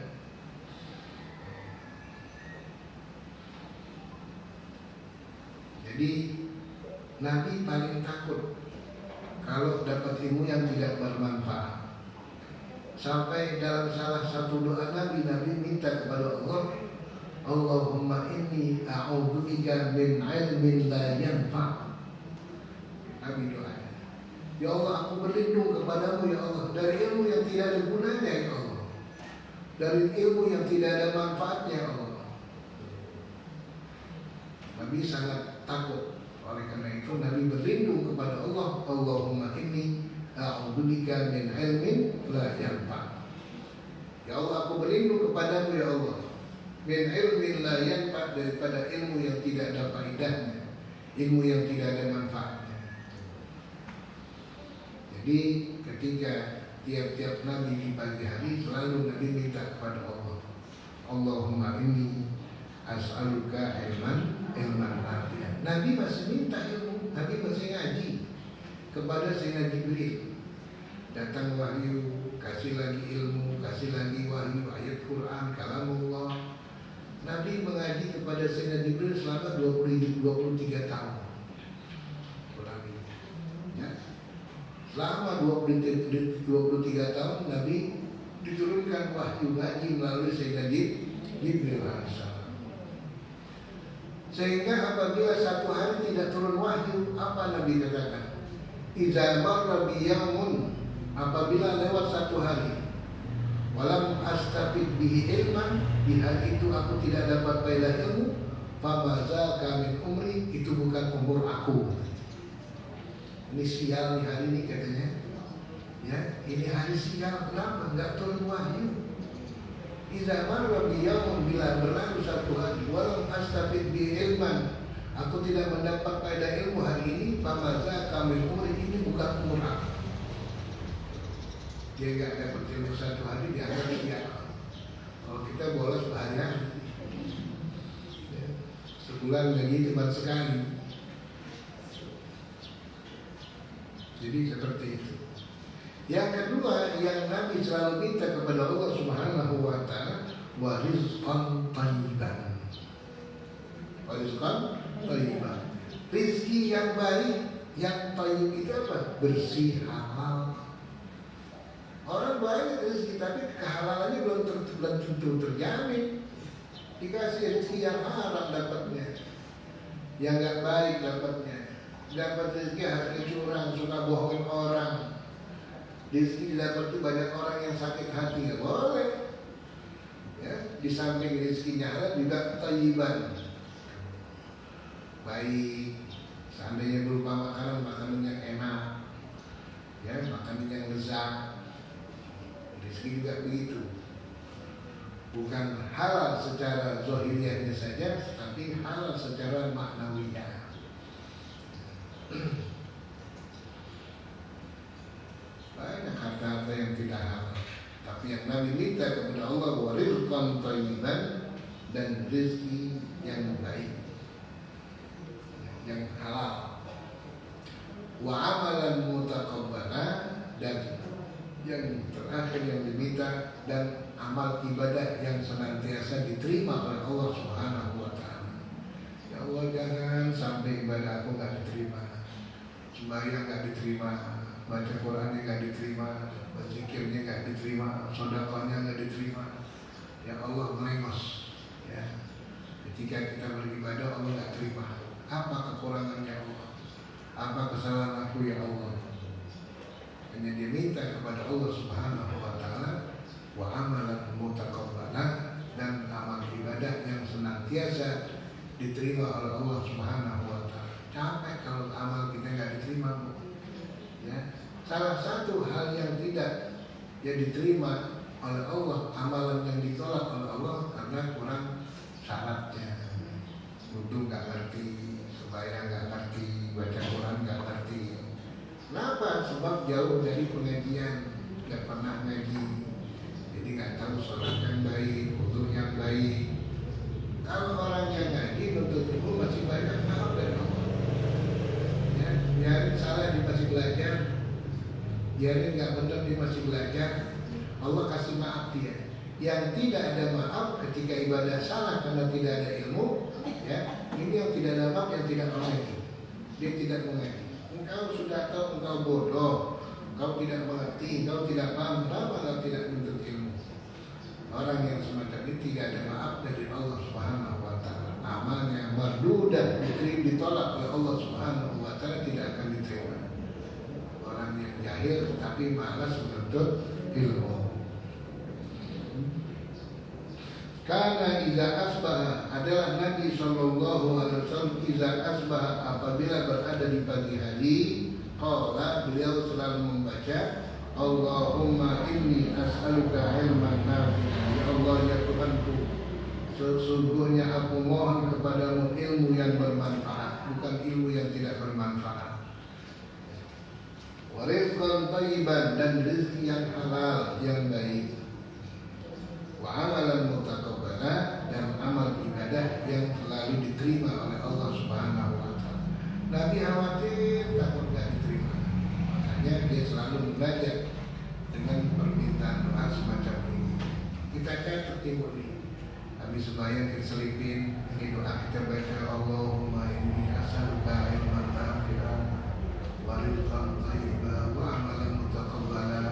Jadi Nabi paling takut kalau dapat ilmu yang tidak bermanfaat. Sampai dalam salah satu doa Nabi minta kepada Allah, Allahumma inni a'udzubika min ilmin la yanfa'. Nabi doanya, ya Allah, aku berlindung kepadamu ya Allah dari ilmu yang tidak ada gunanya ya Allah, dari ilmu yang tidak ada manfaatnya ya Allah. Nabi sangat takut. Oleh karena itu Nabi berlindung kepada Allah, Allahumma inni a'udzubika min ilmin la yanfa'. Ya Allah, aku berlindung kepadamu ya Allah, min ilmin la yanfa', daripada ilmu yang tidak ada faedahnya, ilmu yang tidak ada manfaatnya. Jadi ketika tiap-tiap Nabi di pagi hari selalu Nabi minta kepada Allah, Allahumma inni as'aluka ilman nafi'an. Nabi masih minta ilmu, Nabi masih ngaji kepada Sayyidina Jibril. Datang wahyu, kasih lagi ilmu, kasih lagi wahyu, ayat Quran, kalamullah. Nabi mengaji kepada Sayyidina Jibril selama 23 tahun. Ya. Selama 23 tahun Nabi diturunkan wahyu ngaji melalui Sayyidina Jibril alaihissalam. Sehingga apabila satu hari tidak turun wahyu, apa Nabi katakan? Idza marra bi yaumun, apabila lewat satu hari, walam astafid bihi ilman, di hari itu aku tidak dapat faedah ilmu, famaza kamin umri, itu bukan umur aku. Ini sial nih hari ini katanya. Ya, ini hari sial, kenapa? Enggak turun wahyu. Iza marra bi yaumun, bila berlalu satu hari, walam astafid bihi ilman, aku tidak mendapat faedah ilmu hari ini, famaza kamin umri, ini bukan umur aku. Dia nggak dapat ilmu satu hari dianggap sial. Kalau kita bolos berhari-hari, ya, sebulan lagi cuma sekali. Jadi seperti itu. Yang kedua, yang Nabi selalu minta kepada Allah Subhanahu wa taala, wa rizqan thayyiban. Wa rizqan thayyiban. Rizki yang baik, yang thayyib itu apa? Bersih, halal. Orang banyak rezeki tapi kehalalannya belum tentu terjamin. Dikasih rezeki yang haram dapatnya, yang nggak baik dapatnya. Dapat rezeki hasilnya curang, suka bohongin orang. Rezeki didapat itu banyak orang yang sakit hati, nggak boleh. Ya, di samping rezekinya halal juga thayyiban, baik. Seandainya berupa makanan yang enak, ya, makanan yang lezat, rezeki juga begitu. Bukan halal secara zahiriahnya saja, tapi halal secara maknawiyah. Banyak harta-harta yang tidak halal, tapi yang Nabi minta kepada Allah wa rizqan thayyiban, dan rezeki yang baik, yang halal, wa amalan mutaqabbala, dan yang terakhir yang diminta, dan amal ibadah yang senantiasa diterima oleh Allah Subhanahu wa taala. Ya Allah, jangan sampai ibadah aku enggak diterima, sembahyang enggak diterima, baca Qurannya enggak diterima, berzikirnya enggak diterima, sedekahnya enggak diterima. Ya Allah, melengos. Ya. Ketika kita beribadah Allah enggak terima. Apa kekurangannya Allah? Apa kesalahan aku ya Allah? Hanya dia minta kepada Allah Subhanahu wa taala, wa amalan mutaqabbala, dan amal ibadah yang senantiasa diterima oleh Allah Subhanahu wa taala. Capek kalau amal kita enggak diterima, Bu. Ya. Salah satu hal yang tidak diterima oleh Allah, amalan yang ditolak oleh Allah karena kurang syaratnya. Wudu enggak ngerti, sembahyang enggak ngerti, baca Quran enggak ngerti. Kenapa? Sebab jauh dari pengajian, enggak pernah ngaji. Jadi nggak tahu sholat yang baik, wudu yang baik. Kalau orang yang ngaji nuntut ilmu masih banyak maaf dari Allah. Ya, biarin salah dia masih belajar, biarin nggak benar dia masih belajar. Allah kasih maaf dia. Yang tidak ada maaf ketika ibadah salah karena tidak ada ilmu, ya ini yang tidak ada maaf, yang tidak mengaji. Dia tidak mengaji. Engkau sudah tahu engkau bodoh, engkau tidak mengerti, engkau tidak paham, kenapa engkau tidak menuntut ilmu? Orang yang semacam ini tidak ada maaf dari Allah Subhanahu wa taala. Amalnya mardudah, ditolak oleh Allah Subhanahu wa taala, tidak akan diterima. Orang yang jahil tetapi malas menuntut ilmu. Karena iza asbah adalah Nabi sallallahu alaihi wasallam, iza asbah apabila berada di pagi hari, qala, beliau selalu membaca, Allahumma inni as'aluka ilman nafi'an. Ya Allah, ya Tuhanku, sesungguhnya aku mohon kepadamu ilmu yang bermanfaat, bukan ilmu yang tidak bermanfaat. Wa rizqan thayyiban, dan rezeki yang halal, yang baik. Wa amalan mutaqabbala, dan amal ibadah yang selalu diterima oleh Allah Subhanahu wa taala. Nabi khawatir takut tidak diterima. Makanya dia selalu membaca dengan permintaan doa semacam ini. Kita catat ibu ini. Habis sembahyang kita selipin, ini doa kita baca, Allahumma inni as'aluka ilman nafi'an wa rizqan thayyiban wa amalan mutaqabbala.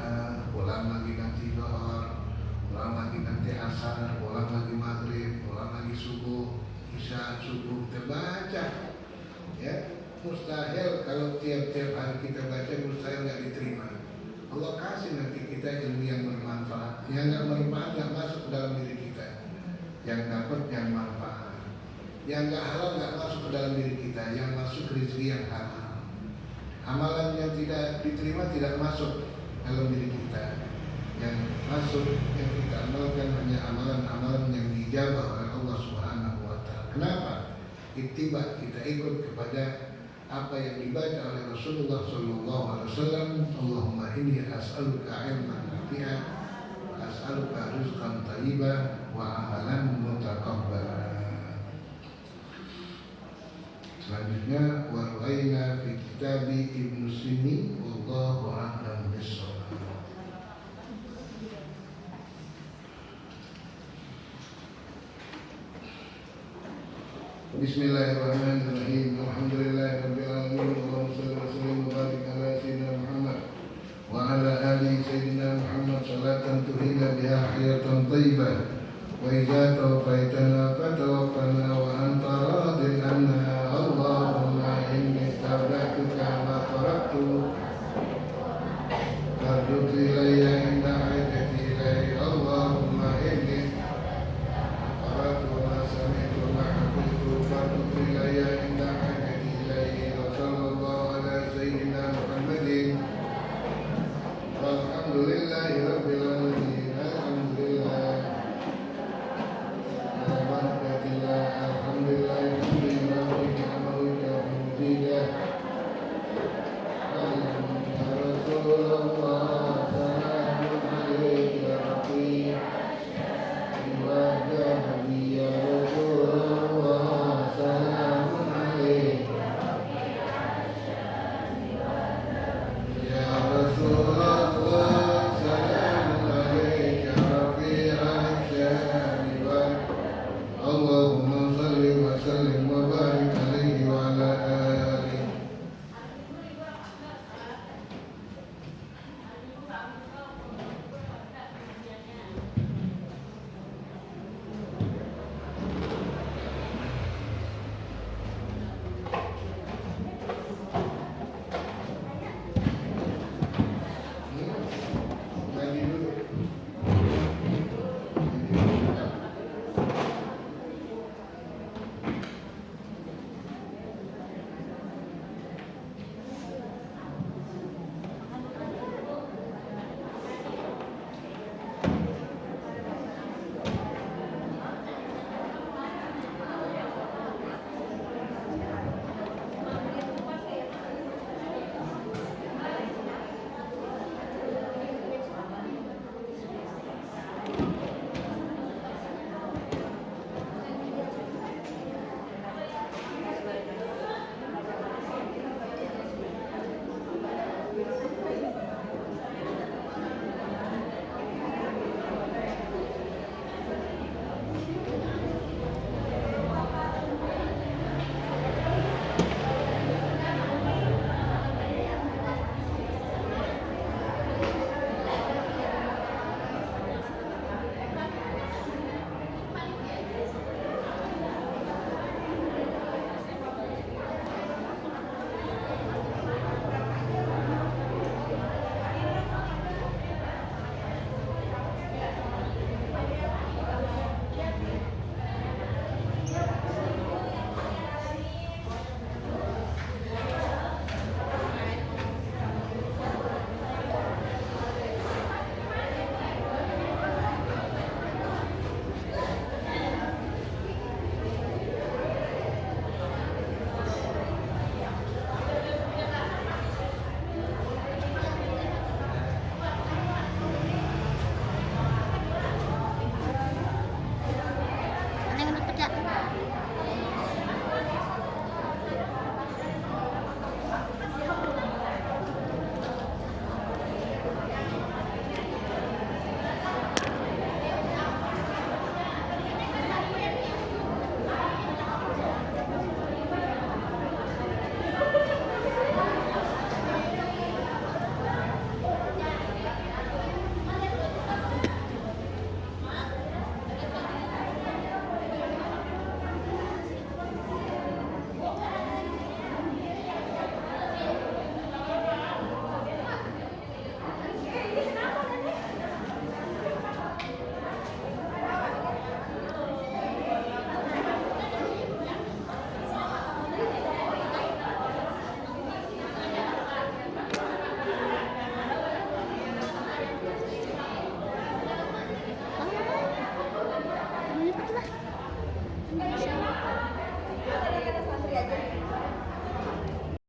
Ulang lagi nanti doa, ulang lagi nanti asar, ulang lagi maghrib, ulang lagi subuh, isya, subuh kita baca. Ya, mustahil kalau tiap-tiap hari kita baca, mustahil nggak diterima. Allah kasih nanti kita ilmu yang bermanfaat. Yang nggak bermanfaat nggak masuk ke dalam diri kita. Yang dapat yang manfaat. Yang nggak halal nggak masuk ke dalam diri kita. Yang masuk rezeki yang halal. Amalan yang tidak diterima tidak masuk dalam diri kita. Yang masuk, yang kita amalkan hanya amalan-amalan yang dijabah oleh Allah Subhanahu wa taala. Kenapa? Ittiba, kita ikut kepada apa yang dibaca oleh Rasulullah sallallahu alaihi wasallam. Allahumma inni as'aluka ilman nafi'an wa as'aluka rizqan thayyiban wa amalan mutaqabbala. Selanjutnya, wa rawaina fi kitabi Ibnu Sini wallahu a'lam bissawab. Bismillahirrahmanirrahim. Alhamdulillahirabbil alamin. Allahumma shalli wa sallim wa barik ala sayyidina Muhammad wa ala ali sayyidina Muhammad salatan tuhina biha hayatan thayyibah wa idza tawaffaytana fatawaffana wa anta radin anna. Allahumma inni astagfiruka ma taraktu fardut ilayya inna haidati ilayhi. Allahumma inni qara'tu ma sami'tu ma hafidtu fardut ilayya inna haidati ilayhi. Wa sallallahu ala sayyidina Muhammadin walhamdulillahi rabbil alamin. Alhamdulillah ala barakatillah. Alhamdulillah alhamdulillah wa ni'mahu wa mujidah. Ya Rasulullah salamun alayka ya Rabbi wa nabi. Ya Rasulullah salamun alayka ya Rasulullah salamun alayka rafi'an syami wa Allahumma salli wa sallim wa barik alaihi wa ala alihi. Lagi dulu.